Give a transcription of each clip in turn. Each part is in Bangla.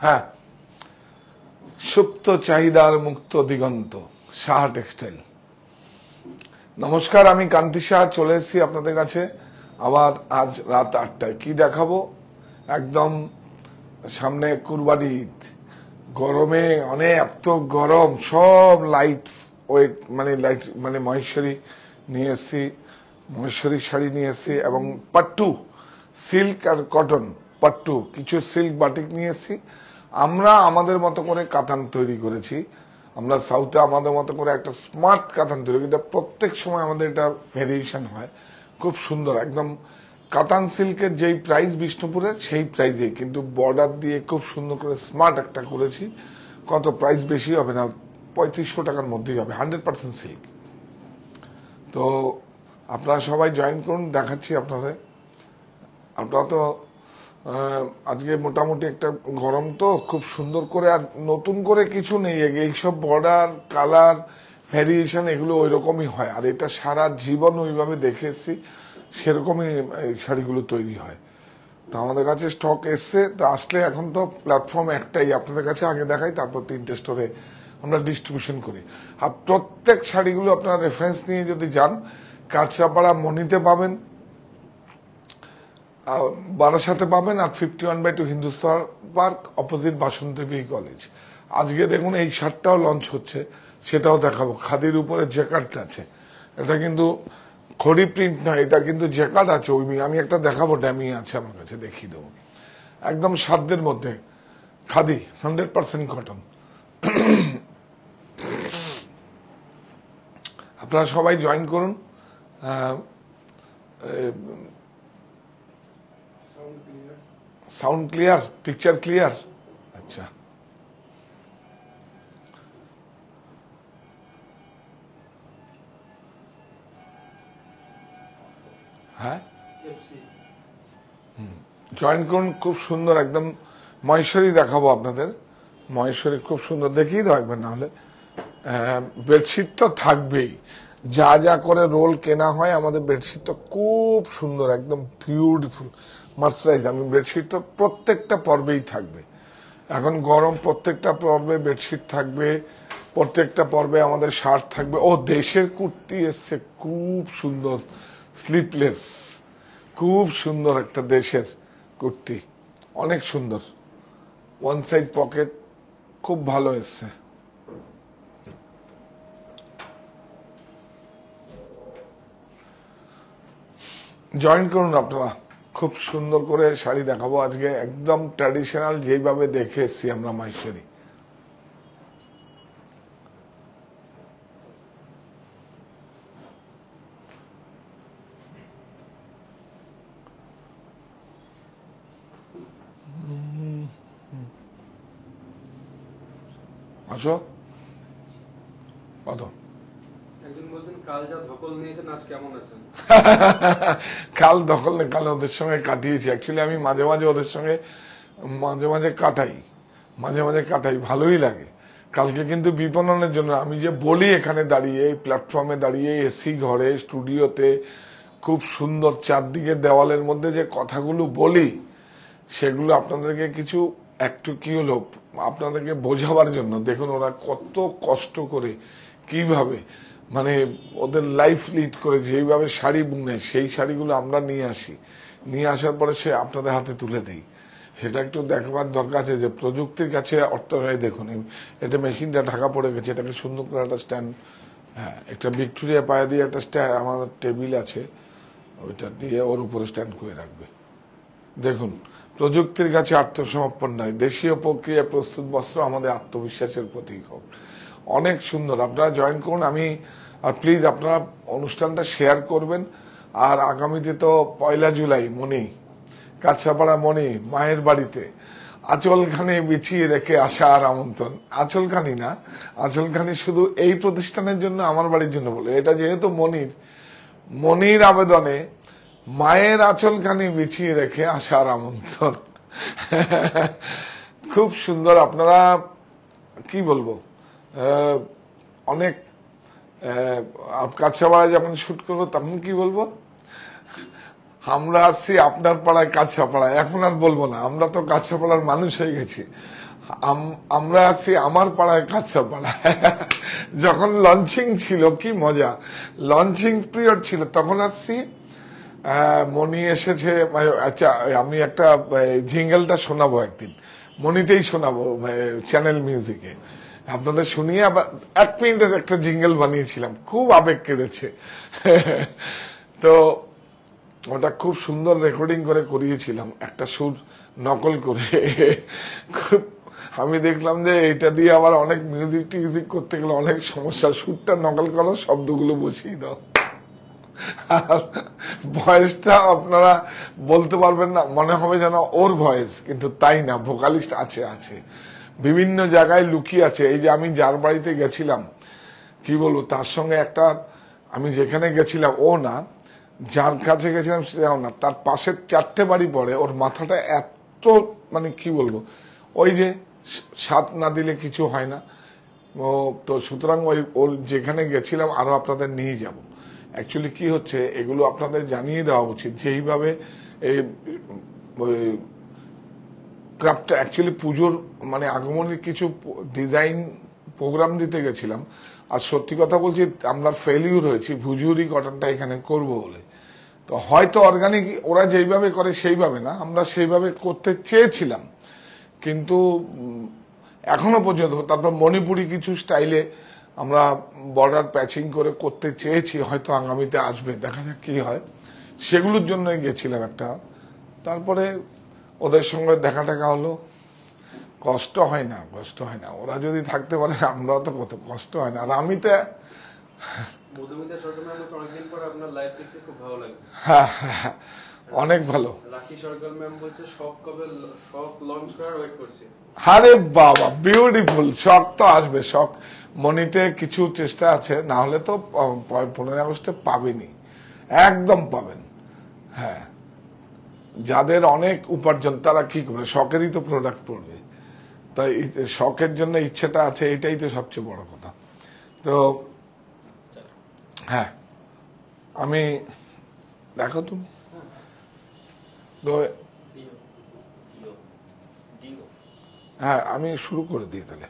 হ্যাঁ, সুপ্ত চাহিদার মুক্ত দিগন্ত, সাহা টেক্সটাইল। নমস্কার, আমি কান্তি সাহা চলে এসেছি আপনাদের কাছে আবার আজ রাত 8টায়। কি দেখাবো? একদম সামনে কুরবানি ঈদ, গরমে অনেক এত গরম, সব লাইটস ওয়েট মানে মহেশ্বরী নিয়ে এসেছি, মহেশ্বরী শাড়ি নিয়ে এসেছি এবং পাট্টু সিল্ক আর কটন পাট্টু কিছু সিল্ক বাটিক নিয়ে এসেছি। আমরা আমাদের মতো করে কাতান তৈরি করেছি। আমরা সাউথে আমাদের মতো করে একটা স্মার্ট কাতান তৈরি করি, এটা প্রত্যেক সময় আমাদের এটা ভেরিয়েশন হয়, খুব সুন্দর। একদম কাতান সিল্কের যেই প্রাইস বিষ্ণুপুরের সেই প্রাইসে, কিন্তু বর্ডার দিয়ে খুব সুন্দর করে স্মার্ট একটা করেছি। কত প্রাইস বেশি হবে না, 3500 টাকার মধ্যেই হবে, 100% সিল্ক। তো আপনারা সবাই জয়েন করুন, দেখাচ্ছি আপনাদের। আপনারা তো আজকে মোটামুটি একটা গরম, তো খুব সুন্দর করে, আর নতুন করে কিছু নেই, এইসব বর্ডার কালার ভ্যারিয়েশন এগুলো ওই রকমই হয়, আর এটা সারা জীবন ওইভাবে দেখে এসছি, সেরকমই এই শাড়িগুলো তৈরি হয়। তো আমাদের কাছে স্টক এসছে, তো আসলে এখন তো প্ল্যাটফর্ম একটাই আপনাদের কাছে, আগে দেখাই তারপর 3টে স্টোরে আমরা ডিস্ট্রিবিউশন করি। আর প্রত্যেক শাড়িগুলো আপনারা রেফারেন্স নিয়ে যদি যান, কাঁচরাপাড়া মনিতে পাবেন, বারাসাতে পাবেন, আর 51/2 হিন্দুস্তান পার্ক অপোজিট বাসন্তী কলেজ। আজকে দেখুন এই শার্টটাও লঞ্চ হচ্ছে, সেটাও দেখাবো। খাদির উপরে জ্যাকার্ড আছে, এটা কিন্তু খড়ি প্রিন্ট নয়, এটা কিন্তু জ্যাকার্ড আছে। আমি একটা দেখাবো, ড্যামি আছে আমার কাছে, দেখিয়ে দেবো। একদম সাধ্যের মধ্যে খাদি, 100% কটন। আপনারা সবাই জয়েন করুন। Sound clear, picture clear? আচ্ছা, হ্যাঁ জয়েন করুন। খুব সুন্দর একদম মহেশ্বরী দেখাবো আপনাদের। মহেশ্বরী খুব সুন্দর, দেখিয়ে দাও একবার। না হলে বেডশিট তো থাকবেই, যা যা করে রোল কেনা হয় আমাদের বেডশিট তো খুব সুন্দর, একদম বিউটিফুল মার্সারাইজ। আমি বেডশিট তো প্রত্যেকটা পর্বেই থাকবে, এখন গরম, প্রত্যেকটা পর্বে বেডশিট থাকবে, প্রত্যেকটা পর্বে আমাদের শার্ট থাকবে। ও দেশের কুর্তি এসছে, খুব সুন্দর, স্লিপলেস, খুব সুন্দর একটা দেশের কুর্তি, অনেক সুন্দর, ওয়ান সাইড পকেট, খুব ভালো এসছে। জয়েন করুন আপনারা, খুব সুন্দর করে শাড়ি দেখাবো আজকে, একদম ট্র্যাডিশনাল যেইভাবে দেখে এসছি আমরা মহেশ্বরী। আসো, কত কাল দখল নেই, কাল ওদের সঙ্গে কাটিয়েছি। অ্যাকচুয়ালি আমি মাঝে মাঝে ওদের সঙ্গে মাঝে মাঝে কাটাই, ভালোই লাগে। কালকে কিন্তু বিপণনের জন্য আমি যে বলি, এখানে দাঁড়িয়ে এই প্ল্যাটফর্মে দাঁড়িয়ে এসি ঘরে স্টুডিওতে খুব সুন্দর চারদিকে দেওয়ালের মধ্যে যে কথাগুলো বলি, সেগুলো আপনাদেরকে কিছু একটু কি হলো আপনাদেরকে বোঝাবার জন্য। দেখুন ওরা কত কষ্ট করে, কিভাবে মানে ওদের লাইফ লিড করে, যেইভাবে শাড়ি বুনে, সেই শাড়িগুলো আমরা নিয়ে আসি, নিয়ে আসার পরে সে আপনাদের হাতে তুলে দেই। সেটা একটু দেখবার দরকার আছে যে প্রযুক্তির কাছে অর্থ হয়। দেখুন এটা মেশিনটা ঢাকা পড়ে গেছে, এটাকে সুন্দর করে একটা স্ট্যান্ড, হ্যাঁ একটা ভিক্টোরিয়া পায়ে দিয়ে একটা স্ট্যান্ড, আমাদের টেবিল আছে, ওইটা দিয়ে ওর উপরে স্ট্যান্ড করে রাখবে। দেখুন প্রযুক্তির কাছে আত্মসমর্পণ নয়, দেশীয় প্রক্রিয়া প্রস্তুত বস্ত্র আমাদের আত্মবিশ্বাসের প্রতীক হোক। অনেক সুন্দর, আপনারা জয়েন করুন। আর প্লিজ আপনারা অনুষ্ঠানটা শেয়ার করবেন। আর আগামীতে তো 1 জুলাই মনি, কাছাপাড়া মনি মায়ের বাড়িতে আঁচলখানি বিছিয়ে রেখে আসার আমন্ত্রণ। আঁচলখানি না, আঁচলখানি শুধু এই প্রতিষ্ঠানের জন্য, আমার বাড়ির জন্য বলে, এটা যেহেতু মনির আবেদনে মায়ের আঁচলখানি বিছিয়ে রেখে আসার আমন্ত্রণ। খুব সুন্দর। আপনারা কি বলবো, অনেক কাছাপাড়ায় যখন শুট করবো তখন কি বলবো, আমরা আসছি আপনার পাড়ায় কাছাপাড়ায়, এখন আর বলবো না, আমরা তো কাছাপাড়ার মানুষ হয়ে গেছি। আমরা আসছি আমার পাড়ায় কাছাপাড়ায়। যখন লঞ্চিং ছিল কি মজা, লঞ্চিং পিরিয়ড ছিল তখন আসছি। মনি এসেছে, আচ্ছা আমি একটা জিঙ্গেলটা শোনাবো একদিন, মনিতেই শোনাবো চ্যানেল মিউজিকে আপনাদের শুনিয়ে। আবার 1 মিনিটের একটা জিঙ্গেল বানিয়েছিলাম, খুব আবেগ কেড়েছে। তো ওটা খুব সুন্দর রেকর্ডিং করে করিয়েছিলাম, একটা সুর নকল করে। খুব আমি দেখলাম যে এটা দিয়ে আবার অনেক মিউজিক টিউজিক করতে গেলে অনেক সমস্যা, সুরটা নকল করো, শব্দগুলো বসিয়ে দাও। ভয়েসটা আপনারা বলতে পারবেন না, মনে হবে যেন ওর ভয়েস, কিন্তু তাই না, ভোকালিস্ট আছে আছে বিভিন্ন জায়গায় লুকিয়ে আছে। এই যে আমি যার বাড়িতে গেছিলাম, কি বলবো, তার সঙ্গে একটা, আমি যেখানে গেছিলাম ও না, যার কাছে গেছিলাম সেটাও না, তার পাশের 4টে বাড়ি পড়ে, ওর মাথাটা এত, মানে কি বলবো, ওই যে সাত না দিলে কিছু হয় না। ও তো সুতরাং ওর যেখানে গেছিলাম আরো আপনাদের নিয়ে যাব। অ্যাকচুয়ালি কি হচ্ছে, এগুলো আপনাদের জানিয়ে দেওয়া উচিত যে এইভাবে এই ক্রাফটটা অ্যাকচুয়ালি পুজোর মানে আগমনের কিছু ডিজাইন প্রোগ্রাম দিতে গেছিলাম, আর সত্যি কথা বলছি আমরা ফেলিউর হয়েছি ভুজুরি কটনটা এখানে করব বলে। তো হয়তো অর্গানিক ওরা যেইভাবে করে সেইভাবে না, আমরা সেইভাবে করতে চেয়েছিলাম, কিন্তু এখনো পর্যন্ত। তারপর মণিপুরি কিছু স্টাইলে আমরা বর্ডার প্যাচিং করে করতে চেয়েছি, হয়তো আগামীতে আসবে, দেখা যাক কি হয়। সেগুলোর জন্য গেছিলাম একটা। তারপরে ওদের সঙ্গে দেখা টাকা হলো, কষ্ট হয় না, কষ্ট হয় না, ওরা যদি থাকতে পারে আমরাও তো কত কষ্ট হয় না। আর আমি তো মধুমিতা সরকার ম্যাম অনেকদিন পর আপনার লাইভ দেখছি, খুব ভালো লাগছে। অনেক ভালো। লাকি সরকার ম্যাম বলছে শক কবে, শক লঞ্চ করার ওয়েট করছে। আরে বাবা বিউটিফুল, শখ তো আসবে, শখ মনিতে কিছু চেষ্টা আছে, না হলে তো 15 আগস্টে পাবেনি, একদম পাবেন। হ্যাঁ, যাদের অনেক উপার্জন তারা কি করবে, শখেরই তো প্রোডাক্ট পড়বে, তাই শখের জন্য ইচ্ছেটা আছে, এটাই তো সবচেয়ে বড় কথা। তো হ্যাঁ, আমি দেখো তুমি তো, হ্যাঁ আমি শুরু করে দিই তাহলে।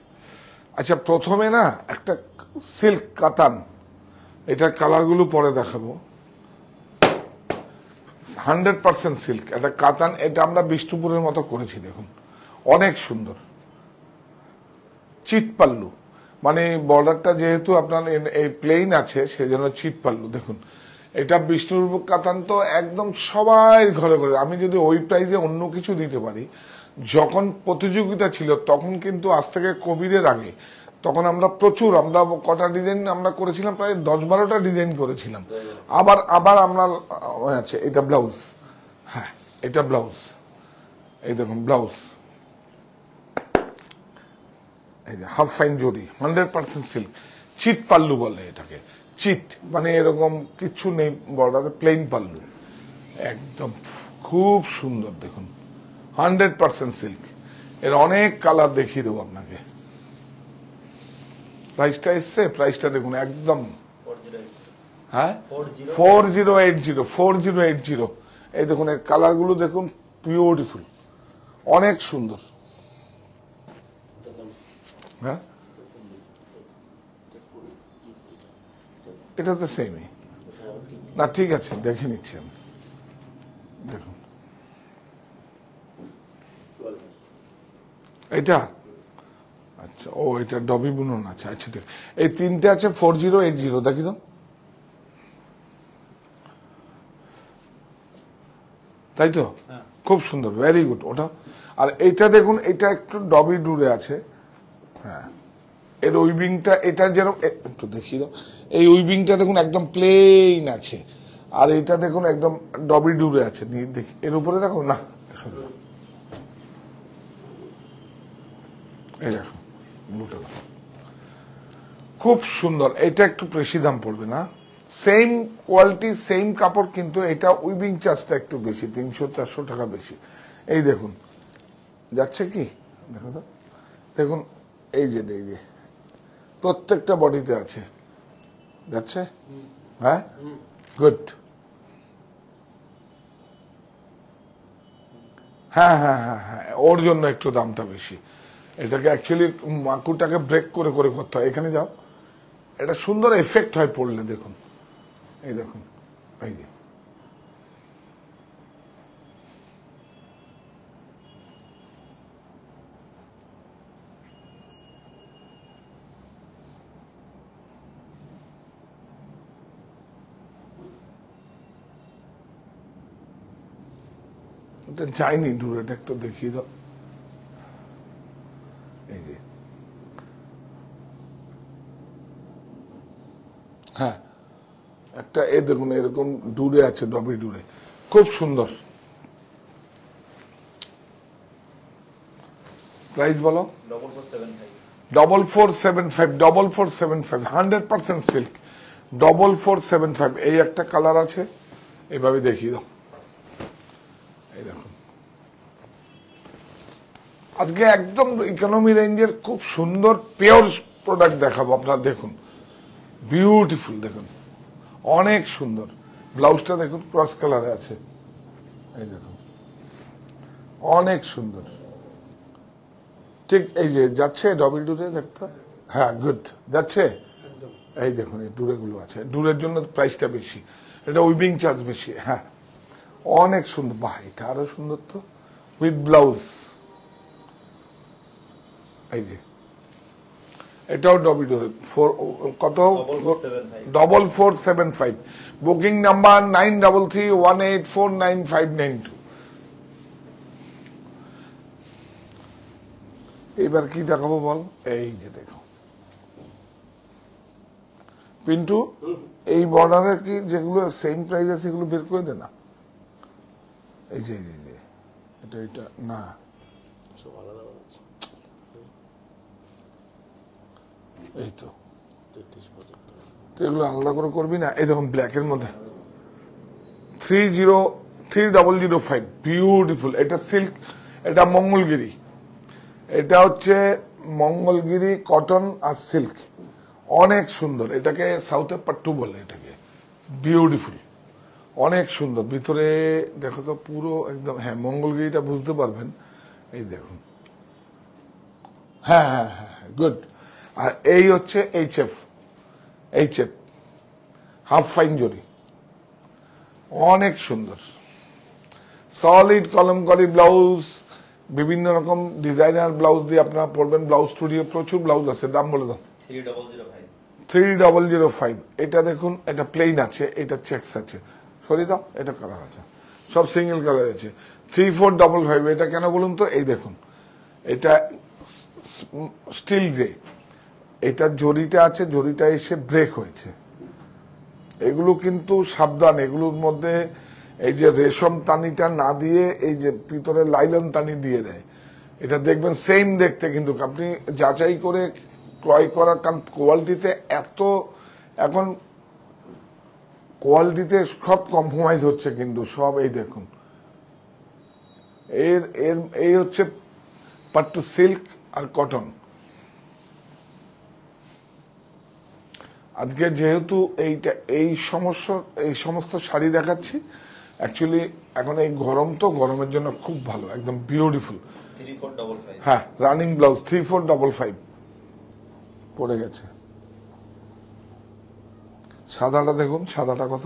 আচ্ছা, প্রথমে না একটা সিল্ক কাতান, এটার কালারগুলো পরে দেখাবো। 100% সিল্ক, একটা কাতান, এটা আমরা বিষ্ণুপুরের মতো করেছি, দেখুন অনেক সুন্দর। চিট পাল্লু, মানে বর্ডারটা যেহেতু আপনার এই প্লেন আছে সেজন্য চিট পাল্লু। দেখুন এটা বিষ্ণুপুর কাতান তো একদম সবাই ঘরে ঘরে। আমি যদি ওই প্রাইজে অন্য কিছু দিতে পারি, যখন প্রতিযোগিতা ছিল তখন কিন্তু আজ থেকে কোভিডের আগে, তখন আমরা প্রচুর, আমরা কটা ডিজাইন আমরা করেছিলাম, প্রায় 10-12টা ডিজাইন করেছিলাম। আবার আবার আমরা আছে, এটা ব্লাউজ, হ্যাঁ এটা ব্লাউজ, এই দেখুন ব্লাউজ, এই যে হাফ ফাইন জরি, 100% সিল্ক, চিট পাল্লু বলে এটাকে। চিট মানে এরকম কিছু নেই বর্ডারে, প্লেন পাল্লু, একদম খুব সুন্দর। দেখুন 100% সিল্ক, এর অনেক কালার দেখিয়ে দেবো আপনাকে। প্রাইসটা এসছে, প্রাইসটা দেখুন একদম, হ্যাঁ 4080 এই দেখুন এর কালার গুলো দেখুন, বিউটিফুল, অনেক সুন্দর। হ্যাঁ এটা তো সেমই না, ঠিক আছে দেখে নিচ্ছি আমি। দেখুন এটা, আচ্ছা ও এটা ডবি বুনন আছে, আচ্ছা দেখ এই তিনটে আছে 4080, দেখি তো, তাই তো খুব সুন্দর, ভেরি গুড ওটা। আর এইটা দেখুন, এটা একটু ডবি ডুরে আছে, হ্যাঁ এর উইভিংটা, এটা যেরকম একটু দেখিয়ে দাও, এই উইভিংটা দেখুন একদম প্লেন আছে, আর এটা দেখুন একদম ডবি ডুরে আছে। দেখি এর উপরে দেখো না, এই দেখো ব্লুটা খুব সুন্দর। এটা একটু বেশি দাম পড়বে না, সেম কোয়ালিটি সেম কাপড়, কিন্তু এটা উইভিং চার্জটা একটু বেশি, 300-400 টাকা বেশি। এই দেখুন যাচ্ছে কি, দেখো তো, দেখুন এই যে প্রত্যেকটা বডিতে আছে, যাচ্ছে, হ্যাঁ গুড। হ্যাঁ হ্যাঁ হ্যাঁ হ্যাঁ, ওর জন্য একটু দামটা বেশি। এটাকে অ্যাকচুয়ালি মাকুটাকে ব্রেক করে করে করতে হয়। এখানে যাও, এটা সুন্দর এফেক্ট হয় পড়লে, দেখুন এই দেখুন, এই যে এটা যায়নি দূরে, এটা একটু দেখিয়ে দাও। এই যে হ্যাঁ, একটা এ দেখুন এরকম দূরে আছে, ডবি দূরে, খুব সুন্দর। প্রাইস বলো? 4475, 4475, 100% সিল্ক, 4475। এই একটা কালার আছে, এভাবে দেখিয়ে দাও। এই দেখুন, আজকে একদম ইকোনমি রেঞ্জের খুব সুন্দর পিওর প্রোডাক্ট দেখাবো আপনারা। দেখুন বিউটিফুল, দেখুন অনেক সুন্দর। ব্লাউজটা দেখুন ক্রস কালারে আছে, এই দেখুন অনেক সুন্দর। ঠিক এই যে যাচ্ছে ডবল ডুরে দেখতে, হ্যাঁ গুড যাচ্ছে। এই দেখুন এই ডুরে গুলো আছে, ডুরের জন্য প্রাইসটা বেশি, এটা উইভিং চার্জ বেশি। হ্যাঁ অনেক সুন্দর, বাহ এটা আরো সুন্দর তো, উইথ ব্লাউজ। এই যে এটাও ডবল ডুরে, কত? 4475। Booking number 9331849592। এবার কি দেখাবো বল? এই যে দেখো পিন্টু, এই বর্ডারে কি যেগুলো সেম প্রাইস আছে সেগুলো বের করে দে না। এই যে এটা এটা না, এই তো এগুলো আলাদা করে করবি না। এই দেখুন ব্ল্যাকের মধ্যে 3005, বিউটিফুল। এটা সিল্ক, এটা মঙ্গলগিরি, এটা হচ্ছে মঙ্গলগিরি কটন আর সিল্ক, অনেক সুন্দর। এটাকে সাউথে পাট্টু বলে, এটাকে বিউটিফুল, অনেক সুন্দর। ভিতরে দেখো তো পুরো একদম, হ্যাঁ মঙ্গলগিরিটা বুঝতে পারবেন। এই দেখুন, হ্যাঁ হ্যাঁ হ্যাঁ গুড। আর এই হচ্ছে এইচএফ হাফ ফাইন জরি, অনেক সুন্দর সলিড কলমকারি ব্লাউজ, বিভিন্ন রকম ডিজাইনার ব্লাউজ দিয়ে আপনারা পড়বেন। ব্লাউজ স্টুডিও প্রচুর ব্লাউজ আছে, দাম বলে দাও। 3005। এটা দেখুন, এটা প্লেন আছে, এটা চেকস আছে, সরি দাও, এটা কালার আছে, সব সিঙ্গেল কালার আছে। 3455। এটা কেন বলুন তো? এই দেখুন এটা স্টিল গ্রে, এটা জরিটা আছে, জরিটা এসে ব্রেক হয়েছে। এগুলো কিন্তু সাবধান, এগুলোর মধ্যে এই যে রেশম তানিটা না দিয়ে এই যে ভিতরে লাইলন তানি দিয়ে দেয়। এটা দেখবেন সেম দেখতে, কিন্তু আপনি যাচাই করে ক্রয় করার, কারণ কোয়ালিটিতে এত এখন কোয়ালিটিতে সব কম্প্রোমাইজ হচ্ছে কিন্তু সব। এই দেখুন এর এর এই হচ্ছে পাট্টু সিল্ক আর কটন। আজকে যেহেতু এই সমস্ত শাড়ি দেখাচ্ছি, অ্যাকচুয়ালি এখন এই গরম তো, গরমের জন্য খুব ভালো, একদম বিউটিফুল। 3455। হ্যাঁ রানিং ব্লাউজ 3455 পড়ে গেছে। সাদাটা দেখুন, সাদাটা কত?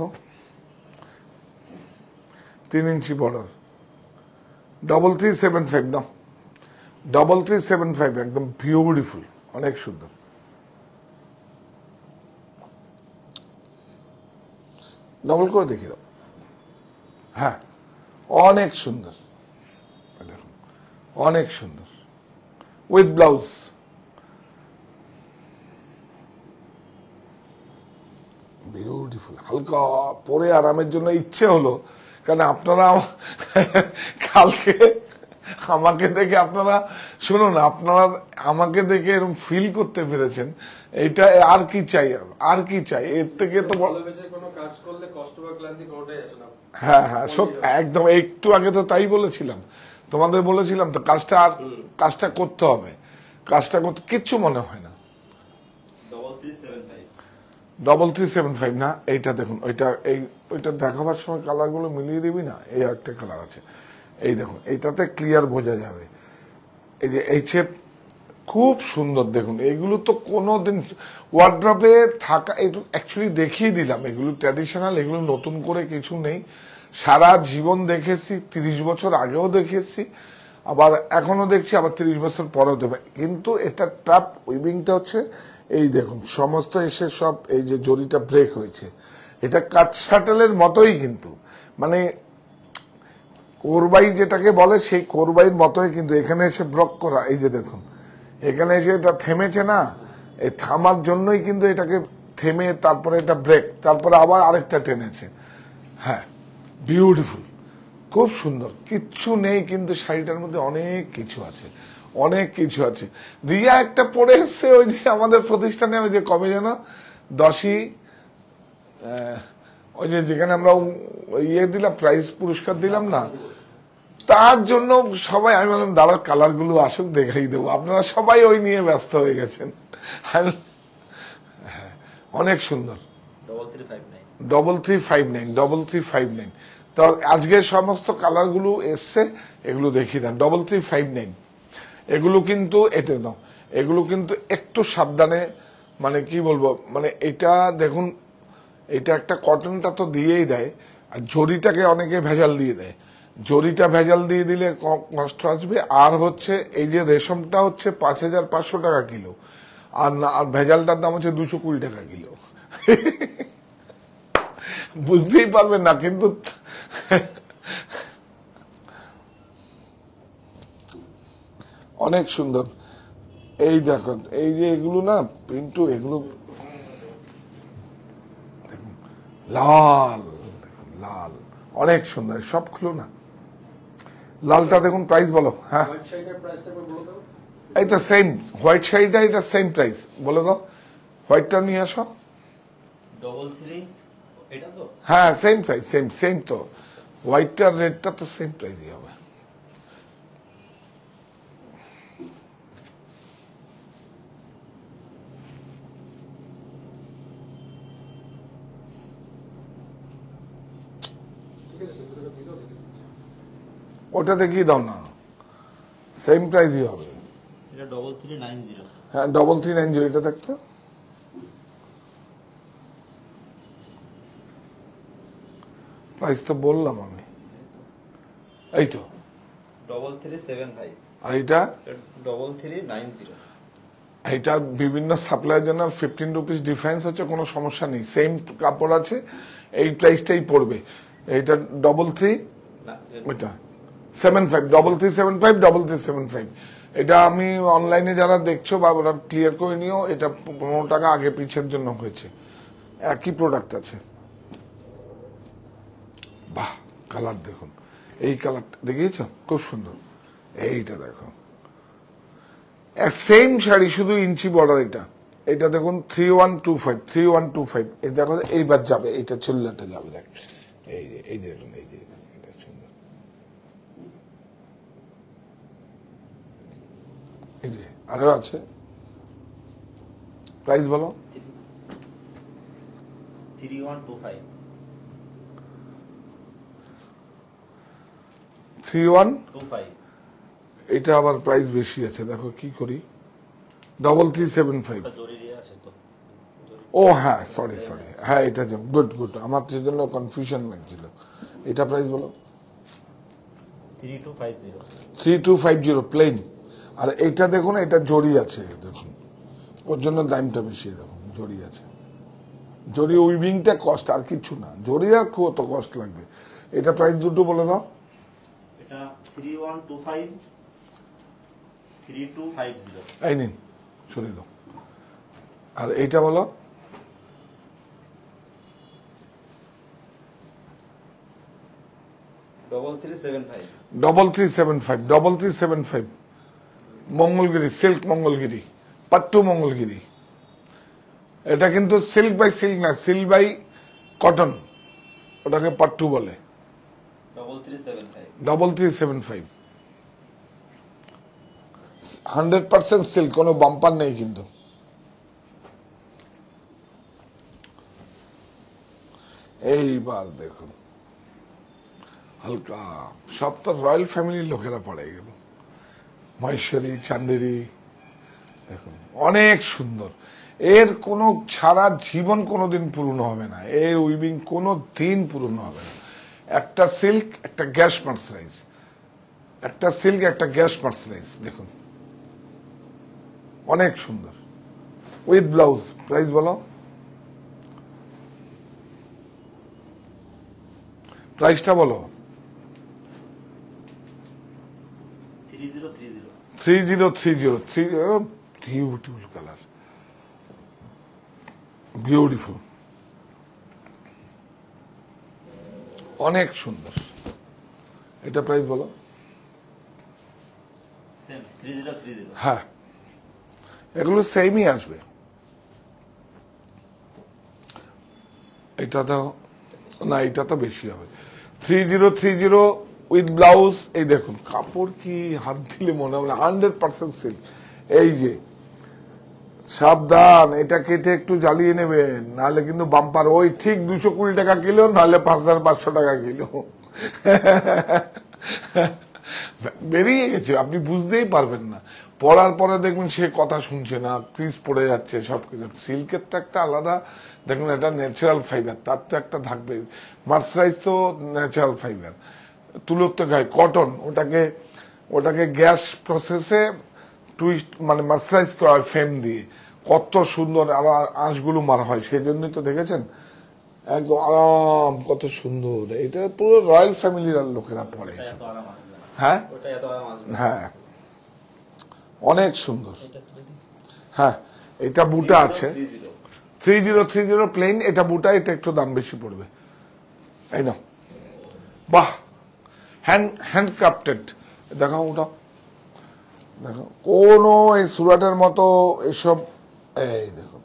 3 ইঞ্চি বর্ডার, 3375 দাম, 3375, একদম বিউটিফুল, অনেক সুন্দর। ডবল করে দেখি দাও, হ্যাঁ অনেক সুন্দর, দেখুন অনেক সুন্দর উইথ ব্লাউজ। বিউটিফুল, হালকা পরে আরামের জন্য ইচ্ছে হলো, কারণ আপনারা কালকে আমাকে দেখে আপনারা শুনুন, আপনারা আমাকে দেখে এরকম ফিল করতে পেরেছেন, এটা আর কি চাই, আর কি চাই এর থেকে তো। ভালোবেসে কোনো কাজ করলে কষ্ট বা ক্লান্তি কোনোটাই আসে না। হ্যাঁ হ্যাঁ সত্যি, একদম একটু আগে তো তাই বলেছিলাম, তোমাদের বলেছিলাম তো, কাজটা করতে হবে, কাজটা করতে কিচ্ছু মনে হয় না। 3375 না, এইটা দেখুন, ওইটা দেখাবার সময় কালার গুলো মিলিয়ে দিবি না। এই একটা কালার আছে, এই দেখুন এইটাতে ক্লিয়ার বোঝা যাবে। এই যে এই শেপ খুব সুন্দর দেখুন, এগুলো তো কোনোদিন ওয়ার্ড্রপে থাকা, একটু অ্যাকচুয়ালি দেখিয়ে দিলাম, এগুলো ট্র্যাডিশনাল, এগুলো নতুন করে কিছু নেই। সারা জীবন দেখেছি, 30 বছর আগেও দেখেছি, আবার এখনো দেখছি, আবার 30 বছর পরেও দেবে। কিন্তু এটা ট্রাপ উইভিংটা হচ্ছে এই দেখুন সমস্ত এসে সব এই যে জরিটা ব্রেক হয়েছে, এটা কাট শাটেলের মতোই, কিন্তু মানে কোরবাই যেটাকে বলে সেই কোরবাইয়ের মতোই, কিন্তু এখানে এসে ব্লক করা। এই যে দেখুন এখানে এসে এটা থেমেছে না, এই থামার জন্যই কিন্তু এটাকে থেমে তারপরে এটা ব্রেক, তারপরে আবার আরেকটা টেনেছে। হ্যাঁ, বিউটিফুল, খুব সুন্দর, কিচ্ছু নেই কিন্তু শাড়িটার মধ্যে অনেক কিছু আছে, অনেক কিছু আছে। রিয়া একটা পরে এসছে ওই যে আমাদের প্রতিষ্ঠানে, ওই যে কবে যেন 10ই ওই যে যেখানে আমরা ইয়ে দিলাম, প্রাইজ পুরস্কার দিলাম না, তার জন্য সবাই, আমি বললাম দাঁড়া কালার গুলো আসুক দেখাই দেবো, আপনারা সবাই ওই নিয়ে ব্যস্ত হয়ে গেছেন। অনেক সুন্দর, 3359 তো আজকে সমস্ত কালার গুলো এসছে, এগুলো দেখিয়ে দেন। 3359 এগুলো কিন্তু এতে না, এগুলো কিন্তু একটু সাবধানে, মানে কি বলবো, মানে এটা দেখুন, এটা একটা কটনটা তো দিয়েই দেয়, আর জরিটাকে অনেকে ভেজাল দিয়ে দেয়, জরিটা ভেজাল দিয়ে দিলে কষ্ট আসবে। আর হচ্ছে এই যে রেশমটা হচ্ছে 5500 টাকা কিলো, আর ভেজালটার দাম হচ্ছে 220 টাকা কিলো। বুঝতেই পারবেন না, কিন্তু অনেক সুন্দর। এই দেখুন এই যে এগুলো না পিন্টু, এগুলো লাল, দেখুন লাল, অনেক সুন্দর সবগুলো না। লালটা দেখুন, প্রাইস বলো। হ্যাঁ হোয়াইট শাড়িটার প্রাইসটা একবার বলে দাও। এইটা সেম, হোয়াইট শাড়িটা এটা সেম প্রাইস, বলে দাও। হোয়াইটটা নিয়ে আসো। 33 এটা তো, হ্যাঁ সেম প্রাইস, সেম তো, হোয়াইটটার রেটটা তো সেম প্রাইসই হবে। ঠিক আছে, ভিডিওটা দিয়ে দাও, দেখে দিচ্ছি। ওটা দেখিয়ে দাও না, সেম প্রাইসই হবে। এটা 3390। হ্যাঁ 3390, এটা দেখতো, প্রাইস তো বললাম আমি, এই তো। 3375। আর এটা 3390। এটা বিভিন্ন সাপ্লাইয়ের জন্য 15 রুপিস ডিফারেন্স হচ্ছে, কোনো সমস্যা নেই, সেম কাপড় আছে, এই প্রাইসটাই পড়বে। এইটা 33, না, ওইটা 75, 3375, 3375। এটা আমি অনলাইনে যারা দেখছো বা ওরা ক্লিয়ার করে নিও, এটা 15 টাকা আগে পিছের জন্য হয়েছে, একই প্রোডাক্ট আছে। বাহ, কালার দেখুন, এই কালারটা দেখিয়েছ, খুব সুন্দর। এইটা দেখো, সেম শাড়ি, শুধু ইঞ্চি বর্ডার। এটা এটা দেখুন 3125, এই দেখো এইবার যাবে, এইটা চুল্লাটা যাবে, দেখ এই যে দেখুন, এই যে এটা সুন্দর, এই যে আরো আছে। প্রাইস বলো। 3125। 3125, এটা আবার প্রাইস বেশি আছে, দেখো কি করি। 3375। এটা জরিরে আছে তো, ও হ্যাঁ, সরি, হ্যাঁ এটা গুড, আমার জন্য কনফিউশন লাগছিল। এটা প্রাইস বলো। 3250। 3250 প্লেন। আর এটা দেখুন, এটা জরি আছে দেখুন, ওর জন্য দামটা বেশি, দেখুন জরি আছে, জরি উইভিংটা কস্ট, আর কিছু না, জরি আর কত কস্ট লাগবে। এটা প্রাইস দুটো বলে দাও। এটা 3125, 3250। এই নিন, সরিয়ে দাও। আর এইটা বলো। 3375। 3375, মঙ্গলগিরি, সিল্ক মঙ্গলগিরি, পাট্টু মঙ্গলগিরি। এটা কিন্তু সিল্ক বাই সিল্ক না, সিল্ক বাই কটন, ওটাকে পাট্টু বলে। 3375। 3375, 100% সিল্ক, কোনো বাম্পার নেই কিন্তু। এইবার দেখুন, হালকা সব তো রয়্যাল ফ্যামিলির লোকেরা পড়ে এগুলো, মহেশ্বরী, চান্দেরি, দেখুন অনেক সুন্দর। এর কোনো সারা জীবন কোনোদিন পুরনো হবে না, এর উইভিং কোনো দিন পুরনো হবে না। একটা সিল্ক, একটা গ্যাস মার্সারাইজ, একটা সিল্ক, একটা গ্যাস মার্সারাইজ, দেখুন অনেক সুন্দর উইথ ব্লাউজ। প্রাইস বলো, প্রাইসটা বলো। 3030 বিউটিফুল কালার, বিউটিফুল, অনেক সুন্দর। এটা প্রাইস বলো। সেম 3030। হ্যাঁ, এগুলো সেমই আসবে। এটা তো না, এটা তো বেশি হবে। 3030 উইথ ব্লাউজ। এই দেখুন কাপড় কি হাত দিলে মনে হবে 100% সিল্ক। এই যে সাবধান, এটা কেটে একটু জ্বালিয়ে নেবেন, নাহলে কিন্তু বাম্পার ওই ঠিক 220 টাকা কিলো, নাহলে 5500 টাকা কিলো বেরিয়ে গেছে, আপনি বুঝতেই পারবেন না। পরার পরে দেখবেন সে কথা শুনছে না, ক্রিজ পড়ে যাচ্ছে সবকিছু। সিল্কের তো একটা আলাদা, দেখুন এটা ন্যাচারাল ফাইবার, তার তো একটা থাকবে। মার্সারাইজ তো ন্যাচারাল ফাইবার, তুলোর তো গায়ে কটন, ওটাকে গ্যাস প্রসেসে টুইস্ট মানে মার্সারাইজ করা হয় ফেম দিয়ে, কত সুন্দর আবার আঁশগুলো মারা হয়, সেই জন্যই তো দেখেছেন একদম আরাম, কত সুন্দর। এটা পুরো রয়্যাল ফ্যামিলির লোকেরা পড়ে। এত আরাম আসবে না। হ্যাঁ ওটা এত আরাম আসবে না। হ্যাঁ, অনেক সুন্দর। হ্যাঁ, এটা বুটা আছে 3030 প্লেন, এটা বুটা, এটা একটু দাম বেশি পড়বে। এই না, বাহ, হ্যান্ড ক্রাফটেড। দেখো ওটা, দেখো কোনো এই সুরাটের মতো এসব, এই দেখুন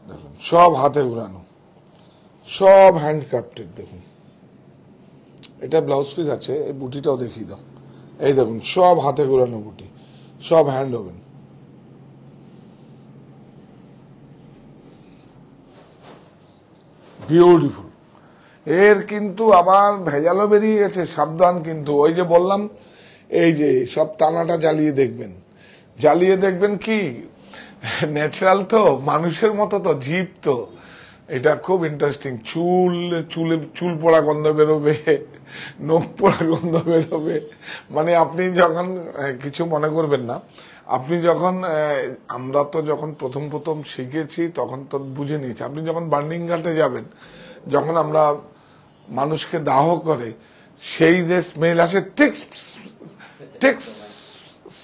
দেখুন সব হাতে ঘুরানো, সব হ্যান্ড ক্রাফটেড। দেখুন এটা ব্লাউজ পিস আছে, এই বুটিটাও দেখিয়ে দাও। এই দেখুন সব হাতে ঘুরানো বুটি, সব হ্যান্ড ওভেন। বিউটিফুল। এর কিন্তু আবার ভেজালও বেরিয়ে গেছে, সাবধান কিন্তু। ওই যে বললাম, এই যে সব টানাটা জ্বালিয়ে দেখবেন, জ্বালিয়ে দেখবেন কি ন্যাচারাল তো, মানুষের মতো তো, জীব তো। এটা খুব ইন্টারেস্টিং। চুল পড়া গন্ধ বেরোবে, নখ পড়া গন্ধ বেরোবে। মানে আপনি যখন কিছু মনে করবেন না, আপনি যখন আমরা তো যখন প্রথম প্রথম শিখেছি তখন তো বুঝে নিয়েছি। আপনি যখন বার্নিং ঘাটে যাবেন, যখন আমরা মানুষকে দাহ করে সেই যে স্মেল আসে, ঠিক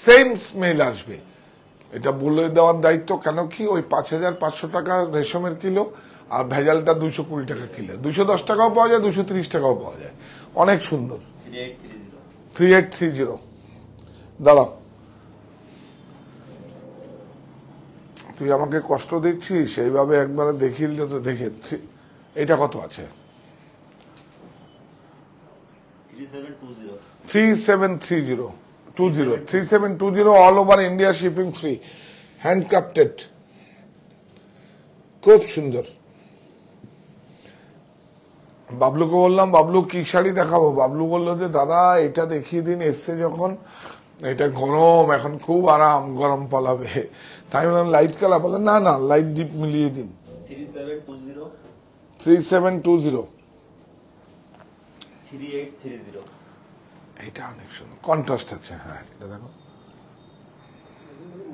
সেম স্মেল আসবে। এটা বলে দেওয়ার দায়িত্ব, কেন কি ওই 5500 টাকা রেশমের কিলো, আর ভেজালটা 220 টাকা কিলো। 210 টাকাও পাওয়া যায়, 230 টাকাও পাওয়া যায়। অনেক সুন্দর। 3830 দাঁড়াও, তুই আমাকে কষ্ট দিচ্ছিস, সেইভাবে একবারে দেখিয়ে দিলে তো। দেখে এটা কত আছে? 3720 all over India, shipping free, handcrafted, খুব সুন্দর। বাবলুকে বললাম, বাবলু কি শাড়ি দেখাবো? বাবলু বললো যে দাদা এটা দেখিয়ে দিন, এসছে যখন, এটা গরম, এখন খুব আরাম, গরম পালাবে। তাই বললাম লাইট কালার, বলে না না লাইট ডিপ মিলিয়ে দিন। 3720 3830। এটা অনেক সুন্দর, কন্ট্রাস্ট আছে। হ্যাঁ, এটা দেখো,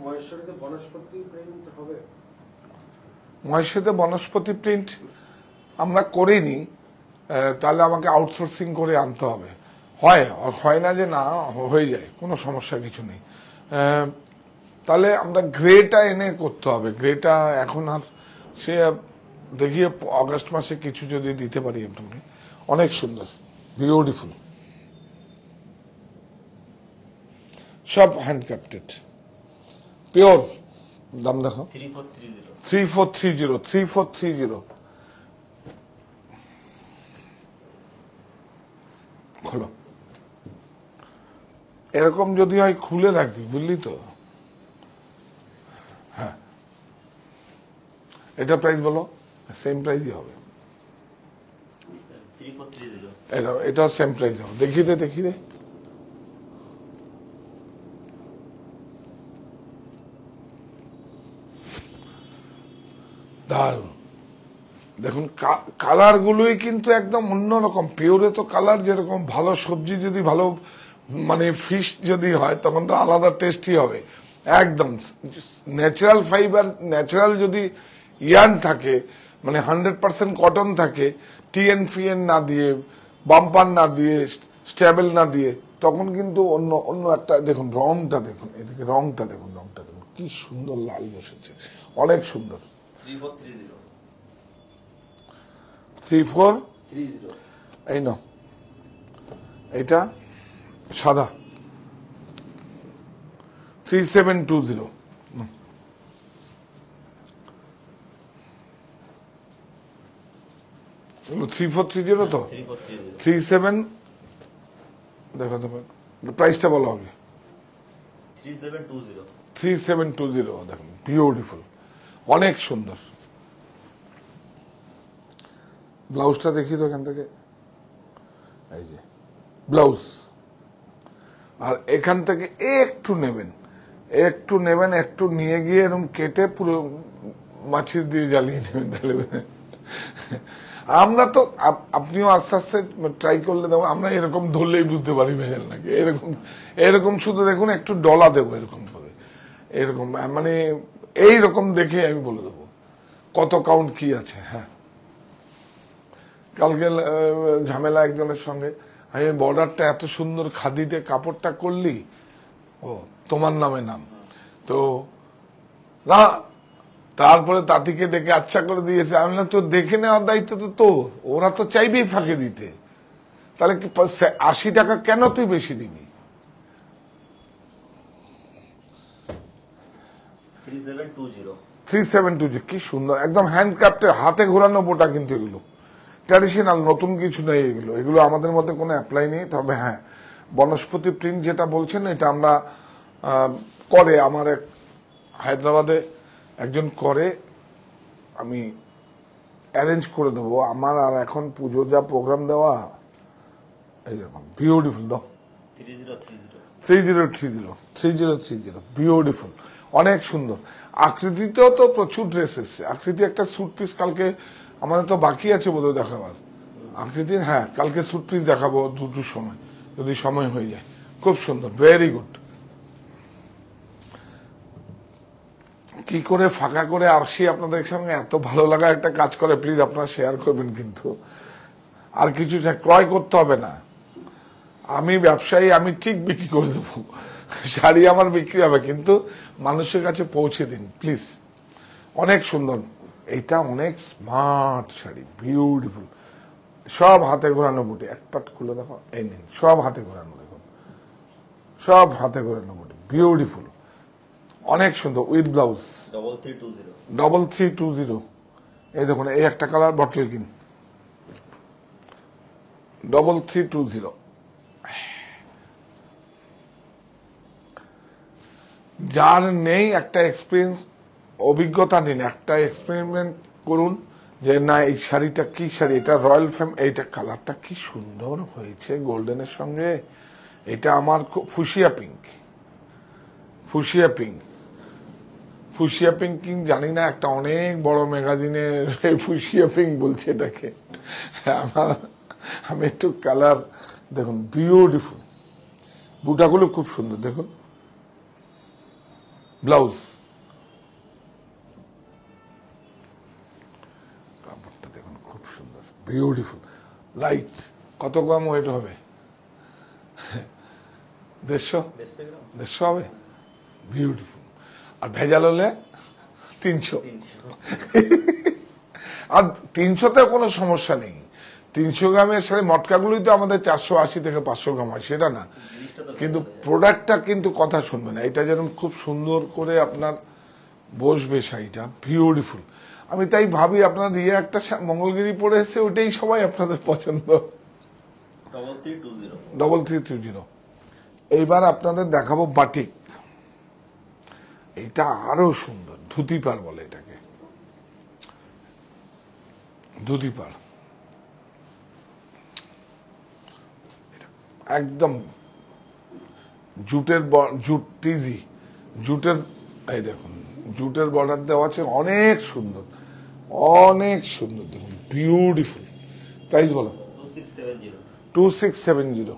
মহেশ্বরীতে বনস্পতি প্রিন্ট হবে। মহেশ্বরীতে বনস্পতি প্রিন্ট আমরা করিনি, তাহলে আমাকে আউটসোর্সিং করে আনতে হবে। হয় না যে না, হয়ে যায়, কোনো সমস্যা কিছু নেই। তাহলে আমরা গ্রেটা এনে করতে হবে। গ্রেটা এখন আর সে দেখিয়ে অগাস্ট মাসে কিছু যদি দিতে পারি আপনাকে। অনেক সুন্দর, বিউটিফুল, সব হ্যান্ডক্রাফটেড, পিওর। দাম দেখো, 3430 খোলো। এরকম যদি হয় খুলে রাখবি, বুঝলি তো। হ্যাঁ, এটা প্রাইস বলো। সেম প্রাইসই হবে। 3430 এটাও সেম প্রাইস হবে। দেখি দে দারুন। দেখুন কালার গুলোই কিন্তু একদম অন্যরকম। পিওরে তো কালার যেরকম, ভালো সবজি যদি ভালো মানে ফিশ যদি হয় তখন তো আলাদা টেস্টই হবে। একদম ন্যাচারাল ফাইবার, ন্যাচারাল যদি ইয়ান থাকে, মানে 100% কটন থাকে, টিএন ফিএন না দিয়ে, বাম্পার না দিয়ে, স্টেবল না দিয়ে, তখন কিন্তু অন্য অন্য একটা। দেখুন রংটা, দেখুন এদিকে রংটা দেখুন, কি সুন্দর লাল বসেছে, অনেক সুন্দর। 3430 3430 এই নাও, এটা সাদা 3720। 3430 তো 3430 37। দেখো প্রাইসটা বলো হবে। 3720 3720। দেখুন বিউটিফুল, অনেক সুন্দর। ব্লাউজটা দেখি তো এখান থেকে, এই যে ব্লাউজ। আর এখান থেকে একটু নেবেন, একটু নিয়ে গিয়ে এরকম কেটে পুরো মাছিস দিয়ে জ্বালিয়ে নেবেন, তাহলে আমরা তো আপনিও আস্তে আস্তে ট্রাই করলে দেবো, আমরা এরকম ধরলেই বুঝতে পারি ভেজাল নাকি। এরকম শুধু দেখুন, একটু ডলা দেবো এরকম করে, এরকম মানে এইরকম দেখে আমি বলে দেবো কত কাউন্ট কি আছে। হ্যাঁ, কালকে ঝামেলা একজনের সঙ্গে, আমি বর্ডারটা এত সুন্দর খাদিতে কাপড়টা করলি, ও তোমার নামে নাম তো না, তারপরে তাঁতিকে ডেকে আচ্ছা করে দিয়েছে। আমি না, তো দেখে নেওয়ার দায়িত্ব তো তোর, ওরা তো চাইবেই ফাঁকে দিতে, তাহলে কি 80 টাকা কেন তুই বেশি দিবি? 3720 কি সুন্দর, একদম হ্যান্ডক্রাফটের, হাতে ঘোরানো বোটা কিন্তু এগুলো ট্র্যাডিশনাল, নতুন কিছু নেই এগুলো আমাদের মধ্যে কোনো অ্যাপ্লাই নেই। তবে হ্যাঁ, বনস্পতি প্রিন্ট যেটা বলছেন, এটা আমরা করে, আমার এক হায়দ্রাবাদে একজন করে, আমি অ্যারেঞ্জ করে দেবো আমার। আর এখন পুজো যা প্রোগ্রাম দেওয়া, এই দেখুন বিউটিফুল। দাও 3030 বিউটিফুল, অনেক সুন্দর। আকৃতিতেও তো প্রচুর ড্রেস এসছে। আকৃতি একটা স্যুট পিস কালকে আমাদের তো বাকি আছে বোধহয় দেখাবার আকৃতির। হ্যাঁ, কালকে স্যুট পিস দেখাবো 2টোর সময়, যদি সময় হয়ে যায়। খুব সুন্দর, ভেরি গুড। কি করে ফাঁকা করে আসি আপনাদের সঙ্গে, এত ভালো লাগা একটা কাজ করে। প্লিজ আপনারা শেয়ার করবেন কিন্তু। আর কিছু ক্রয় করতে হবে না, আমি ব্যবসায়ী, আমি ঠিক বিক্রি করে দেবো। শাড়ি আমার বিক্রি হবে, কিন্তু মানুষের কাছে পৌঁছে দিন প্লিজ। অনেক সুন্দর, এইটা অনেক স্মার্ট শাড়ি, বিউটিফুল। সব হাতে ঘোরানো বুটি, এক পাট খুলে দেখো, এই নিন, সব হাতে ঘোরানো, দেখুন সব হাতে ঘোরানো বুটি, বিউটিফুল, অনেক সুন্দর। With blouse 3320। এই দেখুন, এই একটা কালার বটল কিন 3320। যার নেই একটা এক্সপিরিয়েন্স, অভিজ্ঞতা নিন, একটা এক্সপেরিমেন্ট করুন যে না এই শাড়িটা কি শাড়ি, এটা রয়্যাল ফ্যাম, এইটা কালারটা কি সুন্দর হয়েছে গোল্ডেনের সঙ্গে। এটা আমার খুব ফুশিয়া পিঙ্ক, ফুশিয়া পিঙ্ক জানি না, একটা অনেক বড় ম্যাগাজিনে ফুশিয়া পিঙ্ক বলছে এটাকে। আমি একটু কালার দেখুন, বিউটিফুল, বুটাগুলো খুব সুন্দর। দেখুন ব্লাউজ, কাপড়টা দেখুন খুব সুন্দর, বিউটিফুল, লাইট। কত গ্রাম ওয়েট হবে? 150 হবে, বিউটিফুল। আর ভেজাল হলে 300। আর 300তে কোনো সমস্যা নেই। 300 গ্রামের শাড়ি, মটকাগুলোই তো আমাদের 480 থেকে 500 গ্রাম হয়, সেটা না, কিন্তু প্রোডাক্টটা কিন্তু কথা শুনবে না। এটা যেরকম খুব সুন্দর করে আপনার বসবে শাড়িটা, বিউটিফুল। আমি তাই ভাবি আপনার একটা মঙ্গলগিরি পরে এসে, ওইটাই সবাই আপনাদের পছন্দ। 3320। এইবার আপনাদের দেখাবো বাটিক। এটা আরো সুন্দর, ধুতিপার বলে এটাকে, ধুতিপার। একদম জুট টিজি জুটের, এই দেখুন জুটের বর্ডার দেওয়া আছে, অনেক সুন্দর, অনেক সুন্দর, দেখুন বিউটিফুল। প্রাইস বলো? 2670। 2670।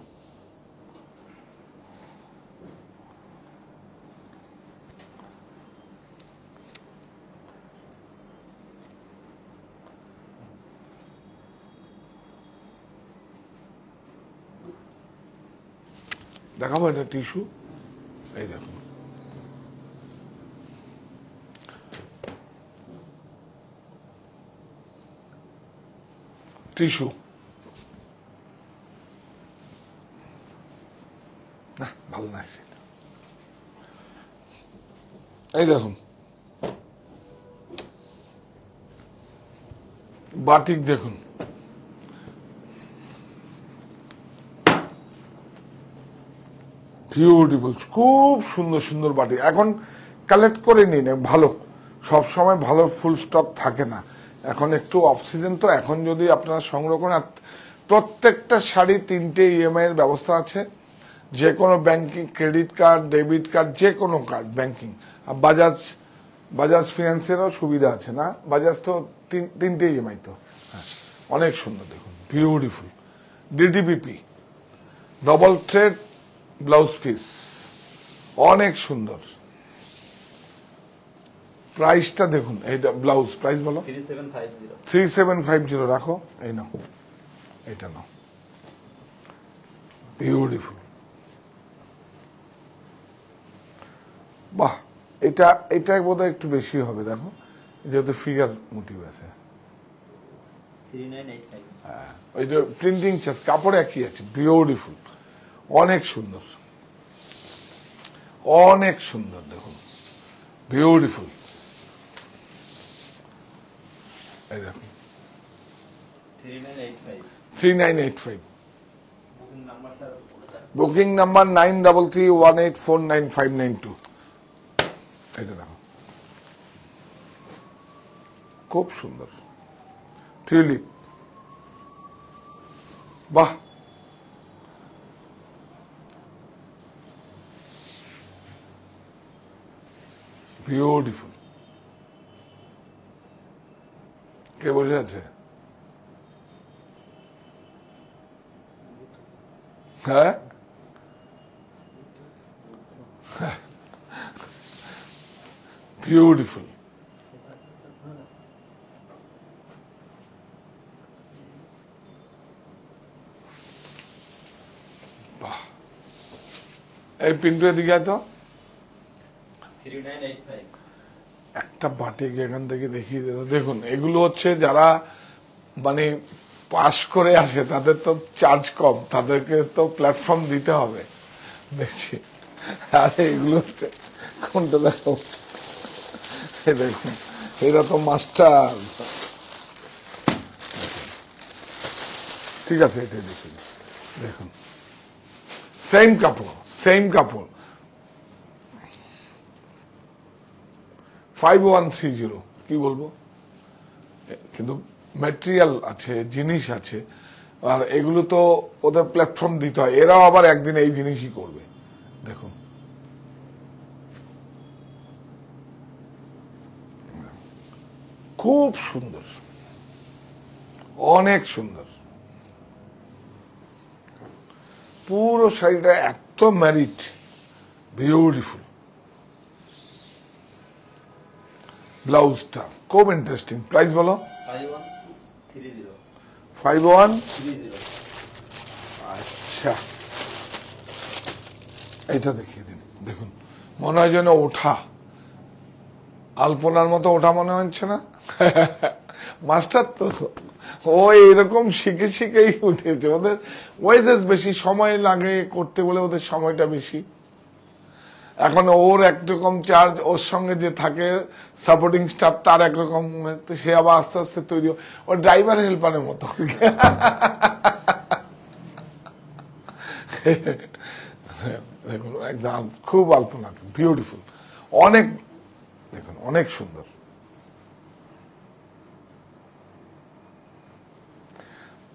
দেখাবো এটা টিস্যু, এই দেখুন টিস্যু, না ভালো না সেটা। এই দেখুন বাটিক, দেখুন বিউটিফুল, খুব সুন্দর সুন্দর বাটি। এখন কালেক্ট করে নিন, ভালো, সব সময় ভালো ফুল স্টক থাকে না, এখন একটু অফ সিজন, তো এখন যদি আপনারা সংগ্রহ করেন। আর প্রত্যেকটা শাড়ি 3টে ইএমআই এর ব্যবস্থা আছে, যে কোনো banking, credit card, debit card, যে কোনো কার্ড ব্যাংকিং। আর বাজাজ ফিনান্সেরও সুবিধা আছে না? বাজাজ তো 3টে ইএমআই তো। হ্যাঁ, অনেক সুন্দর, দেখুন beautiful, DTPP double thread blouse piece, অনেক সুন্দর। প্রাইসটা দেখুন, এইটা ব্লাউজ প্রাইস বলো? 3750। 3750 রাখো, এই নাও, এটা নাও, বিউটিফুল। বাহ, এটা বোধহয় একটু বেশি হবে, দেখো যেহেতু ফিগার মোটিভ আছে। 3985। ওই যে প্রিন্টিং চার্জ, কাপড় একই আছে, বিউটিফুল, অনেক সুন্দর, অনেক সুন্দর, দেখুন বিউটিফুল। এই দেখুন 3985। 3985। নাম্বারটা বুকিং নাম্বার 9331849592। এটা দেখো খুব সুন্দর, টিউলিপ, বাহ, বিউটিফুল। কে বসে আছে? হ্যাঁ, বিউটিফুল। বাহ, এই পিন্টু এদিকে আয় তো। 3985। একটা বাটিক এখান থেকে দেখিয়ে দিল, দেখুন এগুলো হচ্ছে যারা মানে পাস করে আসে, তাদের তো চার্জ কম, তাদেরকে তো প্ল্যাটফর্ম দিতে হবে, দেখছি। আরে এগুলো হচ্ছে, কোনটা দেখো, দেখুন এরা তো মাস্টার। ঠিক আছে, এটা দেখুন, দেখুন সেম কাপড়, সেম কাপড়, 5130, কি বলবো, কিন্তু ম্যাটেরিয়াল আছে, জিনিস আছে, আর এগুলো তো ওদের প্ল্যাটফর্ম দিতে হয়, এরাও আবার একদিন এই জিনিসই করবে, দেখুন খুব সুন্দর, অনেক সুন্দর, পুরো শাড়িটা এত ম্যারিট, বিউটিফুল। ব্লাউজটা খুব ইন্টারেস্টিং, প্রাইস বলো? 5130। 5130। 30। আচ্ছা, এটা দেখিয়ে দিন, দেখুন মনে হয় যেন ওঠা, আলপনার মতো ওঠা মনে হচ্ছে না? মাস্টার তো, ও এরকম শিখে শিখেই উঠেছে, ওদের ওয়েজেস বেশি, সময় লাগে করতে বলে ওদের সময়টা বেশি। এখন ওর একরকম চার্জ, ওর সঙ্গে যে থাকে সাপোর্টিং স্টাফ তার একরকম, সে আবার আস্তে আস্তে তৈরি, ওর ড্রাইভার হেল্পারের মতো। দেখুন একদম খুব আলপনা, বিউটিফুল, অনেক, দেখুন অনেক সুন্দর,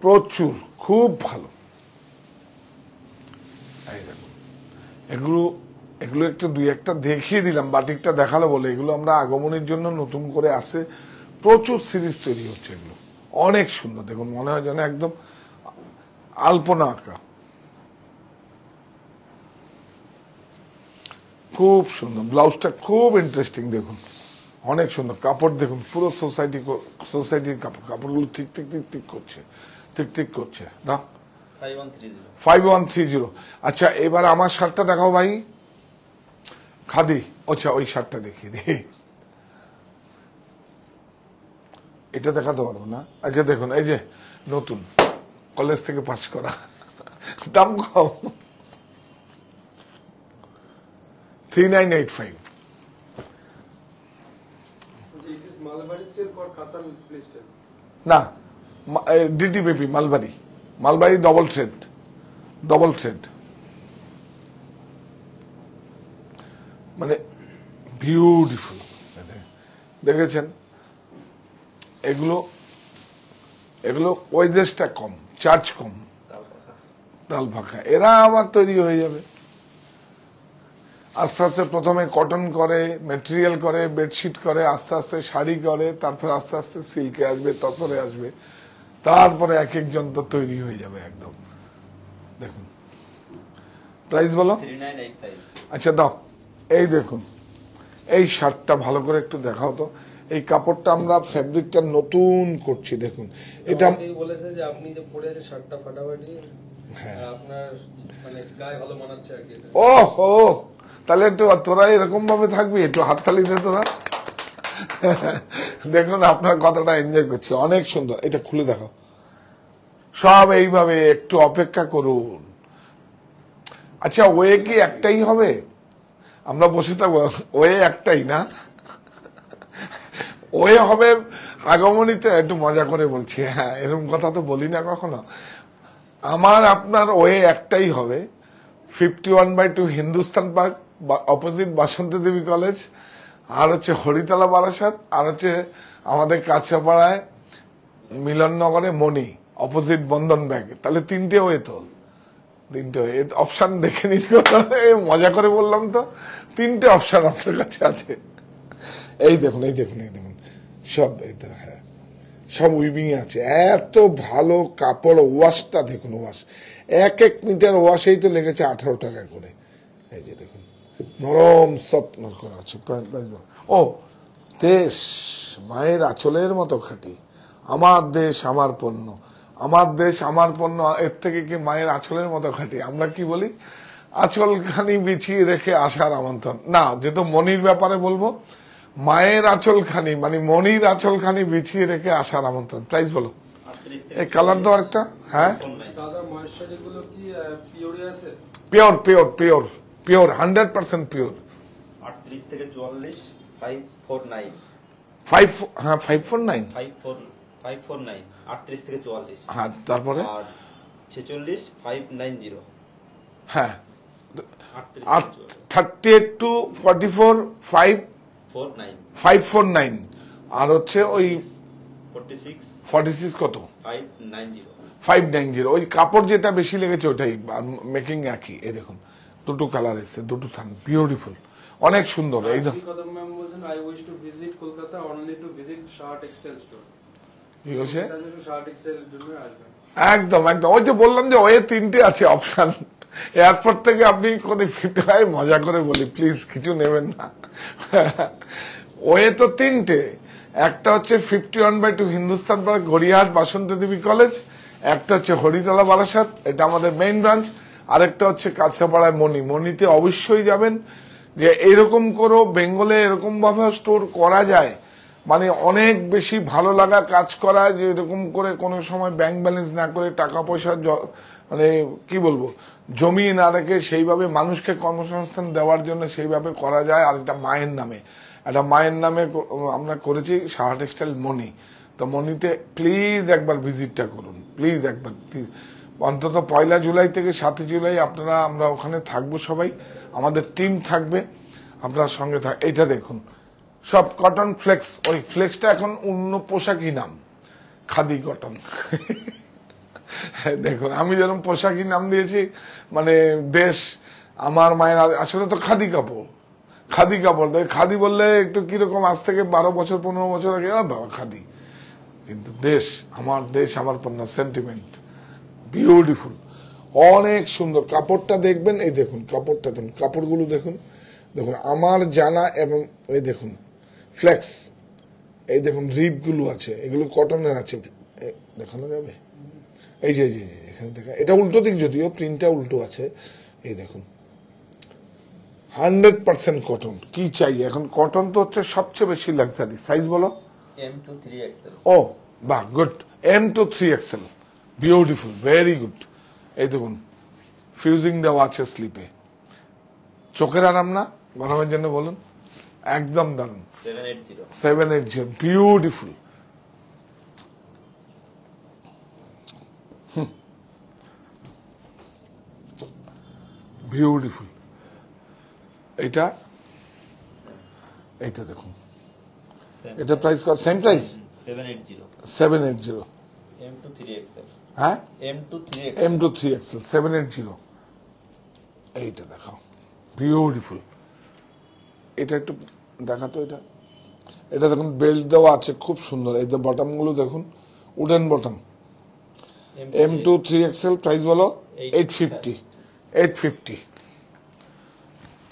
প্রচুর, খুব ভালো, এই দেখুন, এগুলো এগুলো একটু দুই একটা দেখিয়ে দিলাম, বাটিকটা দেখালো বলে। এগুলো আমরা আগমনের জন্য নতুন করে আসছে, প্রচুর সিরিজ তৈরি হচ্ছে। এগুলো অনেক সুন্দর, দেখুন মনে হয় যেন একদম আলপনা আঁকা, খুব সুন্দর। ব্লাউজটা খুব ইন্টারেস্টিং, দেখুন অনেক সুন্দর। কাপড় দেখুন, পুরো সোসাইটির কাপড়, কাপড়গুলো ঠিক ঠিক ঠিক ঠিক করছে, ঠিক ঠিক করছে না। 5130 5130। আচ্ছা, এবার আমার শার্টটা দেখাও ভাই, খাদি। আচ্ছা, ওই শার্টটা দেখিয়ে দি, এটা দেখাতে পারবো না। আচ্ছা দেখুন, এই যে নতুন কলেজ থেকে পাস করা, দাম কম, 3985। It is Malbari silk or Katan blister? না, ডিটিবিপি মালবাড়ি, মালবাড়ি ডবল থ্রেড, ডবল থ্রেড, মানে বিউটিফুল। দেখেছেন, এগুলো এগুলো ওয়েজেসটা কম, চার্জ কম, ডাল ফাঁকা। এরা আবার তৈরি হয়ে যাবে আস্তে আস্তে। প্রথমে কটন করে, মেটেরিয়াল করে, বেডশিট করে, আস্তে আস্তে শাড়ি করে, তারপর আস্তে আস্তে সিল্কে আসবে, তসরে আসবে, তারপরে এক একজন তো তৈরি হয়ে যাবে একদম। দেখুন প্রাইস বলো। 3985 আচ্ছা দাও, এই দেখুন, এই শার্টটা ভালো করে একটু দেখাও তো। এই কাপড়টা আমরা ফ্যাব্রিকটা নতুন করছি, দেখুন এটা। আমাকেই বলেছে যে আপনি যে পরে আছে শার্টটা ফাটাফাটি, আপনার মানে গায়ে ভালো মানাচ্ছে আর কি এটা। ও তাহলে একটু তোরা এরকম ভাবে থাকবি, একটু হাততালি দে তোরা। দেখুন, আপনার কথাটা এনজয় করছি, অনেক সুন্দর। এটা খুলে দেখো, সব এইভাবে, একটু অপেক্ষা করুন। আচ্ছা, ওয়ে কি একটাই হবে? আমরা বসে থাকবো, ওয়ে একটাই না, ওয়ে হবে আগমনীতে। একটু মজা করে বলছি, হ্যাঁ, এরকম কথা তো বলি না কখনো। আমার আপনার ওয়ে একটাই হবে, 51/2 হিন্দুস্তান পার্ক, অপোজিট বাসন্তী দেবী কলেজ, আর হচ্ছে হরিতলা বারাসাত, আর হচ্ছে আমাদের কাছাপাড়ায় মিলননগরে মণি, অপোজিট বন্ধন ব্যাংক। তাহলে তিনটে ওয়ে তো, তিনটে ওয়ে। অপশন দেখে নিন, মজা করে বললাম তো, তিনটে অপশন আপনার কাছে আছে। এই দেখুন, এই দেখুন, এই দেখুন, সব হ্যাঁ, সব উইভিং আছে। এত ভালো কাপড়, ওয়াশটা দেখুন, ওয়াশ এক এক মিটার ওয়াশেই তো লেগেছে 18 টাকা করে। এই যে দেখুন, নরম সফট করা আছে। ও দেশ মায়ের আঁচলের মতো খাঁটি, আমার দেশ আমার পণ্য, আমার দেশ আমার পণ্য, এর থেকে কি মায়ের আঁচলের মতো খাঁটি? আমরা কি বলি, আঁচলখানি বিছিয়ে রেখে আসার আমন্ত্রণ। না, যেহেতু মনির ব্যাপারে বলবো, মায়ের আঁচলখানি মানে মনির আঁচলখানি বিছিয়ে রেখে আসার আমন্ত্রণ। প্রাইস বলো। 38 থেকে এই কালার দাও একটা। হ্যাঁ, দাদা ময়েশ্চারি গুলো কি পিওরে আছে? Pure pure pure pure 100% pure. 38 থেকে 44 549 হ্যাঁ 549। 549 38 থেকে 44 হ্যাঁ, তারপরে আর 46 590 হ্যাঁ 38 থেকে 38 to 44 49 549, আর হচ্ছে ওই 46 46 কত 590 590। ওই কাপড় যেটা বেশি লেগেছে ওটাই, মেকিং একই। এই দেখুন, দুটো কালার এসছে, দুটো থান, বিউটিফুল, অনেক সুন্দর। এই আজকে কদম ম্যাম বলছেন I wish to visit Kolkata only to visit shirt textile store. কি হচ্ছে, শার্ট টেক্সটাইল এর জন্য আসবেন। একদম একদম। ওই যে বললাম যে ওয়ে তিনটে আছে অপশন। এয়ারপোর্ট থেকে আপনি কোথায় 55 মজা করে বলি, প্লিজ কিছু নেবেন না। ওয়ে তো তিনটে, একটা হচ্ছে 51/2 হিন্দুস্তান পার্ক, গড়িয়াহাট, বাসন্তী দেবী কলেজ। একটা হচ্ছে হরিতলা বারাসাত, এটা আমাদের মেইন ব্রাঞ্চ। আরেকটা হচ্ছে কাছাপাড়ায় মণি। মণিতে অবশ্যই যাবেন। যে এরকম করো, বেঙ্গলে এরকম ভাবে স্টোর করা যায়, মানে অনেক বেশি ভালো লাগা কাজ করা। যে এরকম করে কোনো সময় ব্যাংক ব্যালেন্স না করে, টাকা পয়সা মানে কি বলবো, জমিয়ে না রেখে সেইভাবে মানুষকে কর্মসংস্থান দেওয়ার জন্য সেইভাবে করা যায়। আর এটা মায়ের নামে, একটা মায়ের নামে আমরা করেছি সাহা টেক্সটাইল মণি। তো মণিতে প্লিজ একবার ভিজিটটা করুন, প্লিজ একবার, প্লিজ। অন্তত 1 জুলাই থেকে 7 জুলাই আপনারা, আমরা ওখানে থাকবো সবাই, আমাদের টিম থাকবে, আপনার সঙ্গে এটা দেখুন, সব কটন ফ্লেক্স। ওই ফ্লেক্সটা এখন অন্য পোশাকই নাম, খাদি কটন। দেখুন আমি যেরকম পোশাকি নাম দিয়েছি, মানে দেশ আমার মায়ের, আসলে তো খাদি কাপড়, খাদি কাপড়। খাদি বললে একটু কিরকম, আজ থেকে 12 বছর 15 বছর আগে বাবা খাদি, কিন্তু দেশ আমার পণ্য, সেন্টিমেন্ট, বিউটিফুল, অনেক সুন্দর। কাপড়টা দেখবেন, এই দেখুন কাপড়টা দেখুন, কাপড়গুলো দেখুন, দেখুন আমার জানা, এবং এই দেখুন ফ্লেক্স, এই দেখুন রিপগুলো আছে, এগুলো কটনের আছে, দেখানো যাবে? এই যে এখানে দেখা, এটা উল্টো দিক, যদিও প্রিন্টটা উল্টো আছে, এই দেখুন 100% কটন। কি চাই এখন? কটন তো হচ্ছে সবচেয়ে বেশি লাক্সারি। সাইজ বলো? M to 3XL। ও বাহ, good. M to 3XL, beautiful, very good. এই দেখুন ফিউজিং দেওয়া আছে স্লিপে। চোখের আরাম না গরমের জন্য? বলুন, একদম দারুন। 780, বিউটিফুল। বিউটিফুল। এইটা দেখুন, এটা প্রাইস কত? Same price 780। M to 3XL। হ্যাঁ, M to 3XL। M to 3XL 780। এইটা দেখাও, বিউটিফুল। এটা একটু দেখাতো, এটা দেখুন বেল্ট দেওয়া আছে, খুব সুন্দর। এই যে বটম গুলো দেখুন, wooden bottom. M to 3XL, price বলো? 850।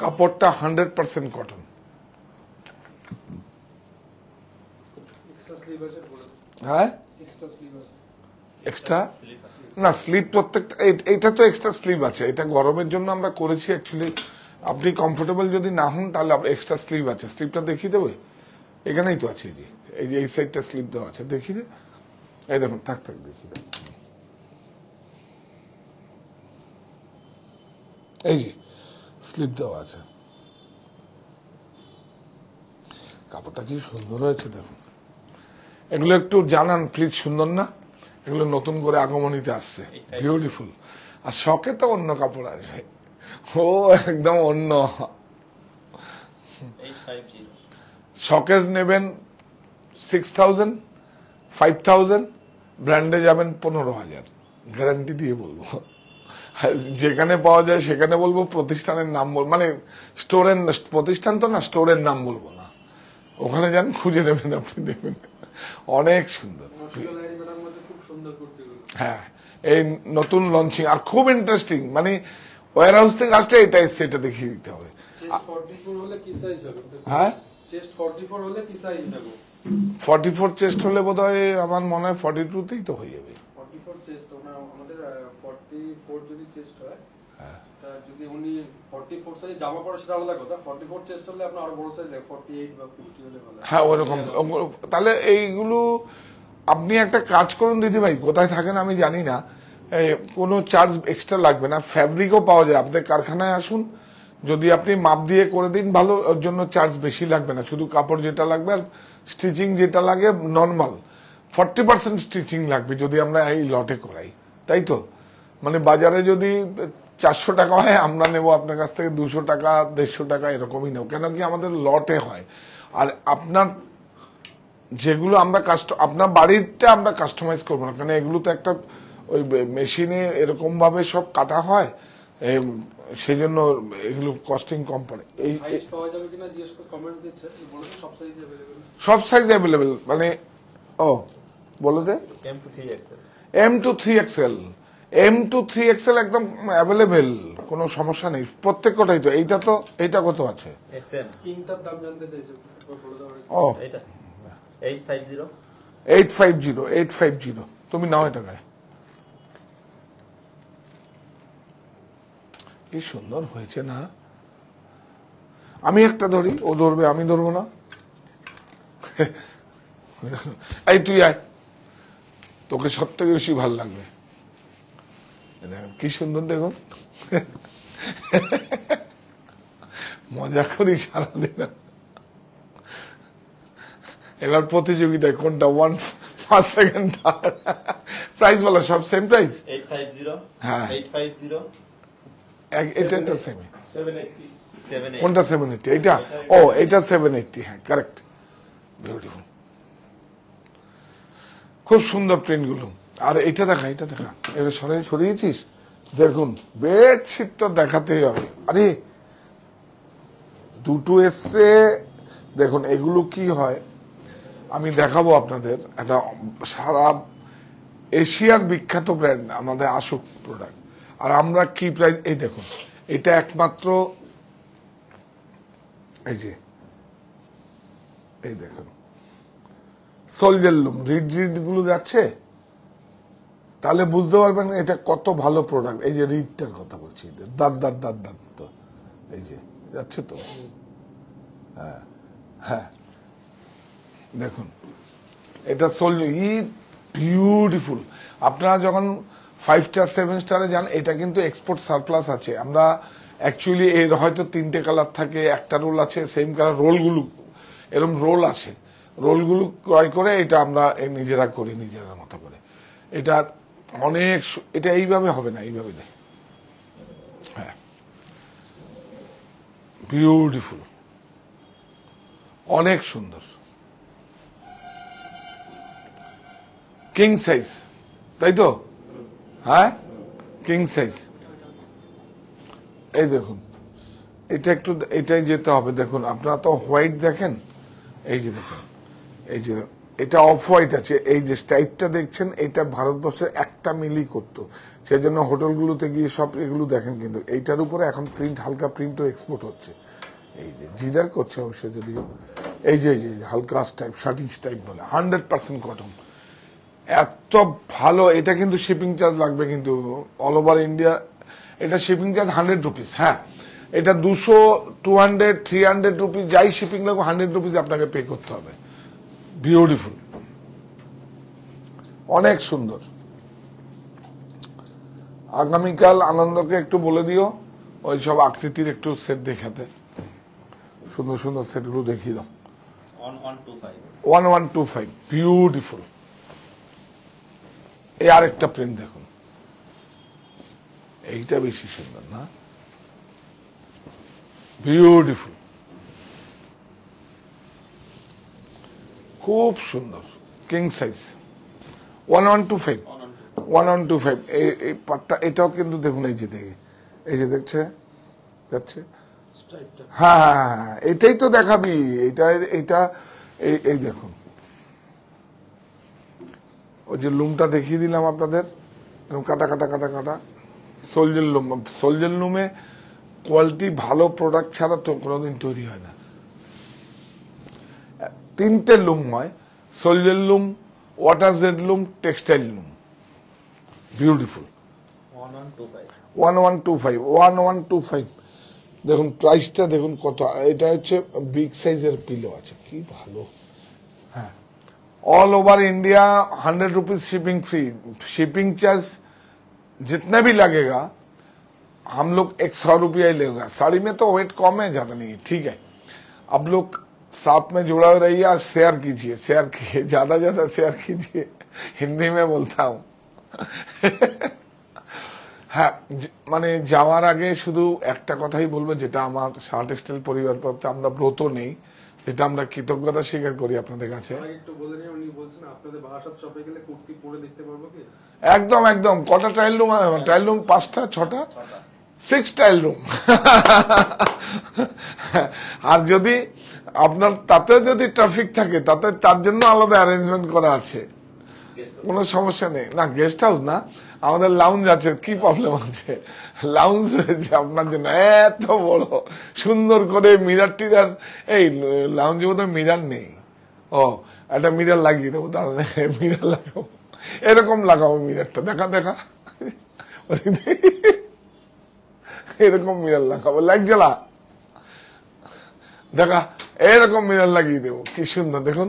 কাপড়টা 100% কটন। এক্সট্রা স্লিভ আছে বলে। হ্যাঁ, এক্সট্রা স্লিভ আছে। এক্সট্রা না স্লিপ, প্রত্যেকটা এটা তো এক্সট্রা স্লিভ আছে। এটা গরমের জন্য আমরা করেছি অ্যাকচুয়ালি। আপনি কমফোর্টেবল যদি না হন তাহলে এক্সট্রা স্লিভ আছে। স্লিপটা দেখিয়ে দেবে? এখানেই তো আছে, এই সাইডটা স্লিপ দেওয়া আছে, দেখিয়ে দে। এই দেখুন, থাক দেখিয়ে দে। এই যে স্লিপ দেওয়া আছে, কাপড়টা কি সুন্দর হয়েছে দেখুন। এগুলো একটু জানান প্লিজ, সুন্দর না? এগুলো নতুন করে আগমনীতে আসছে, বিউটিফুল। আর শখে তো অন্য কাপড় আসবে, ও একদম অন্য। শখের নেবেন 6000, 5000, ব্র্যান্ডে যাবেন 15,000, গ্যারান্টি দিয়ে বলবো। যেখানে পাওয়া যায় সেখানে বলবো, প্রতিষ্ঠানের নাম বলবো, মানে স্টোরের, প্রতিষ্ঠান তো না, স্টোরের নাম বলবো না। ওখানে যান, খুঁজে নেবেন, আপনি দেখবেন অনেক সুন্দর। হ্যাঁ, এই নতুন লঞ্চিং, আর খুব ইন্টারেস্টিং। মানে ওয়ার হাউস থেকে আসলে এটা এসছে, এটা দেখিয়ে দিতে হবে। হ্যাঁ, 44 চেস্ট হলে বোধ হয়, আমার মনে হয় 42তেই তো হয়ে যাবে। 44 চেস্ট, আমাদের 44 যদি চেস্ট হয়, যদি উনি 44 সাইজ জামা পরে সেটা আলাদা কথা। 44 চেস্ট হলে আপনার আরো বড় সাইজ লাগে, 48 বা 50 হলে ভালো। হ্যাঁ, ওরকম। তাহলে এইগুলো আপনি একটা কাজ করুন দিদি ভাই, কোথায় থাকেন আমি জানি না, কোনো চার্জ এক্সট্রা লাগবে না। ফ্যাব্রিকও পাওয়া যায়, আপনাদের কারখানায় আসুন, যদি আপনি মাপ দিয়ে করে দিন ভালো, ওর জন্য চার্জ বেশি লাগবে না। শুধু কাপড় যেটা লাগবে আর স্টিচিং যেটা লাগে নর্মাল 40% স্টিচিং লাগবে যদি আমরা এই লটে করাই, তাই তো? মানে বাজারে যদি 400 টাকা হয়, আমরা নেব আপনার কাছ থেকে 200 টাকা, 150 টাকা, এরকমই নেব। কেন কি আমাদের লটে হয়। আর আপনার যেগুলো আমরা আপনার বাড়িটা আমরা কাস্টমাইজ করবো না, কারণ এগুলো তো একটা ওই মেশিনে এরকম ভাবে সব কাটা হয়, সেই জন্য এগুলো কস্টিং কম পড়ে। সব সাইজ অ্যাভেলেবেল, মানে ও বলে দে। M to 3XL, M to 3XL একদম অ্যাভেলেবেল, কোনো সমস্যা নেই। প্রত্যেকটাই তো। এইটা কত আছে? ও 850। তুমি নাও এটা গায়ে, কি সুন্দর হয়েছে না? আমি একটা ধরি, ও ধরবে, আমি ধরবো না। এই তুই আয়, তোকে সব থেকে বেশি ভালো লাগবে। কি সুন্দর দেখুন, মজা করি সারাদিন। এবার প্রতিযোগিতায় কোনটা 1 ফার্স্ট সেকেন্ড থার্ড। প্রাইস বলো, সব সেম প্রাইস? 850। হ্যাঁ, 850। এটা সেম। 780। কোনটা 780? এটা? ও, এটা 780। হ্যাঁ, কারেক্ট, বিউটিফুল, খুব সুন্দর প্রিন্ট গুলো। আর এটা দেখা, এটা সরিয়েছিস, দেখুন বেডশিট তো দেখাতেই হবে। আরে দুটো এসছে দেখুন, এগুলো কি হয় আমি দেখাবো আপনাদের। একটা সারা এশিয়ার বিখ্যাত ব্র্যান্ড আমাদের আশোক প্রোডাক্ট, আর আমরা কি প্রাইস, এই দেখুন এটা একমাত্র, এই দেখুন সোলজার লুম, রিড গুলো যাচ্ছে, তাহলে বুঝতে পারবেন এটা কত ভালো প্রোডাক্ট। এই যে রিডটার কথা বলছি, দাঁত তো এই যে যাচ্ছে তো, হ্যাঁ হ্যাঁ দেখুন এটা সোলজার, বিউটিফুল। আপনারা যখন 5 স্টার 7 স্টারে যান, এটা কিন্তু এক্সপোর্ট সারপ্লাস আছে। আমরা অ্যাকচুয়ালি এর হয়তো 3টে কালার থাকে, একটা রোল আছে সেম কালার, রোলগুলো এরকম রোল আছে, রোলগুলো ক্রয় করে এটা আমরা নিজেরা করি, নিজেরা মতো করে। এটা অনেক, এটা এইভাবে হবে না, এইভাবে দেয়, হ্যাঁ বিউটিফুল, অনেক সুন্দর, কিং সাইজ, তাই তো, হ্যাঁ কিং সাইজ। এই দেখুন এটা একটু, এটাই যেতে হবে। দেখুন আপনারা তো হোয়াইট দেখেন, এই যে দেখুন, এই যে এটা অফ হোয়াইট আছে, এই যে স্টাইপটা দেখছেন, এটা ভারতবর্ষের একটা মিলই করতো, সেই জন্য হোটেলগুলোতে গিয়ে সব এগুলো দেখেন। কিন্তু এইটার উপরে এখন প্রিন্ট, হালকা প্রিন্টও এক্সপোর্ট হচ্ছে। এই যে জিদার করছে অবশ্য, যদিও এই যে হালকা স্টাইপ, শার্টিং স্টাইপ বলে, 100% কটন, এত ভালো। এটা কিন্তু শিপিং চার্জ লাগবে কিন্তু অল ওভার ইন্ডিয়া, এটা শিপিং চার্জ 100 রুপিস। হ্যাঁ এটা 200, 200, 300 রুপিস যাই শিপিং লাগবে, 100 রুপিস আপনাকে পে করতে হবে। বিউটিফুল, অনেক সুন্দর। আগামীকাল আনন্দকে একটু বলে দিও ওই সব আকৃতির একটু সেট দেখাতে, সুন্দর সুন্দর সেটগুলো দেখিয়ে দাও। 1125 বিউটিফুল। এই আরেকটা প্রিন্ট দেখুন, এইটা বেশি সুন্দর না, বিউটিফুল, খুব সুন্দর, কিং সাইজ, 1125 এই পাটটা, এটাও কিন্তু দেখুন, এই যে দেখে, এই যে দেখছে যাচ্ছে, হ্যাঁ এটাই তো দেখাবি, এটা এটা এই দেখুন, ওই যে লুমটা দেখিয়ে দিলাম আপনাদের, কাটা কাটা কাটা কাটা, সোলজার লুম। সোলজার লুমে কোয়ালিটি ভালো প্রোডাক্ট ছাড়া তো কোনোদিন তৈরি হয় না। 3টে লুম হয়, soldier loom, water jet loom, textile loom, beautiful. 1125 দেখুন প্রাইসটা দেখুন কত। এটা হচ্ছে বিগ সাইজের পিলো আছে, কি ভালো। হ্যাঁ all over India 100 rupees shipping free, shipping charge जितना भी लगेगा हम लोग 100 रुपया ही लेगा। साड़ी में तो वेट कम है, ज्यादा नहीं है, ठीक है। अब लोग साथ में जुड़ा रहिए, शेयर कीजिए, ज्यादा शेयर कीजिए, हिंदी में बोलता हूं। হ্যাঁ মানে যাওয়ার আগে শুধু একটা কথাই বলবো, যেটা আমার শার্ট টেক্সটাইল পরিবার পক্ষে আমরা ব্রত নেই, যেটা আমরা কৃতজ্ঞতা স্বীকার করি আপনাদের কাছে। একদম একদম, কটা ট্রায়াল রুম? ট্রায়াল রুম 5টা 6টা 6 ট্রায়াল রুম। আর যদি আপনার তাতে যদি ট্রাফিক থাকে, তাতে তার জন্য আলাদা অ্যারেঞ্জমেন্ট করা আছে, কোনো সমস্যা নেই। না গেস্ট হাউস না, আমাদের লাউঞ্জ আছে। কি প্রবলেম আছে? লাউঞ্জ রয়েছে আপনার জন্য, এত বড় সুন্দর করে মিরার টিরার। এই লাউঞ্জে বোধহয় মিরার নেই। ও একটা মিরার লাগিয়ে দেবো, তাহলে মিরার লাগাবো, এরকম লাগাবো মিরারটা, দেখা দেখা এরকম মিরার লাগাবো, লাইট জ্বালা, দেখা এরকম মিরার লাগিয়ে দেবো, কি সুন্দর দেখুন।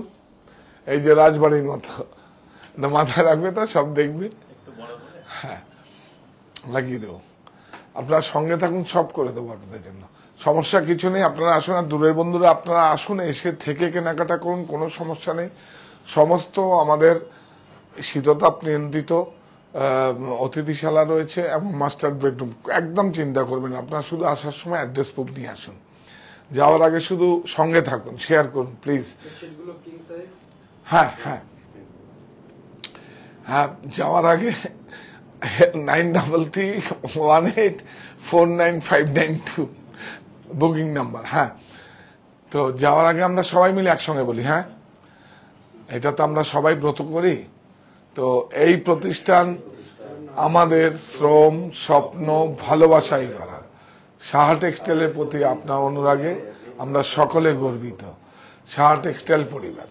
এই যে রাজবাড়ির মতো মাথায় রাখবে, তো সব দেখবে। হ্যাঁ লাগিয়ে দেবো, আপনারা সঙ্গে থাকুন, সব করে দেবো আপনাদের জন্য, সমস্যা কিছু নেই। আপনারা আসুন, আর দূরের বন্ধুরা আপনারা আসুন, এসে থেকে কেনাকাটা করুন, কোনো সমস্যা নেই। সমস্ত আমাদের শীততাপ নিয়ন্ত্রিত অতিথিশালা রয়েছে এবং মাস্টার বেডরুম, একদম চিন্তা করবেন। আপনারা শুধু আসার সময় অ্যাড্রেস প্রুফ নিয়ে আসুন, যাওয়ার আগে শুধু সঙ্গে থাকুন, শেয়ার করুন প্লিজ। হ্যাঁ হ্যাঁ হ্যাঁ, যাওয়ার আগে 9331849592 বুকিং নাম্বার। হ্যাঁ, তো যাওয়ার আগে আমরা সবাই মিলে একসঙ্গে বলি। হ্যাঁ, এটা তো আমরা সবাই ব্রত করি। তো এই প্রতিষ্ঠান আমাদের শ্রম, স্বপ্ন, ভালোবাসাই করা। সাহা টেক্সটাইলের প্রতি আপনার অনুরাগে আমরা সকলে গর্বিত। সাহা টেক্সটাইল পরিবার।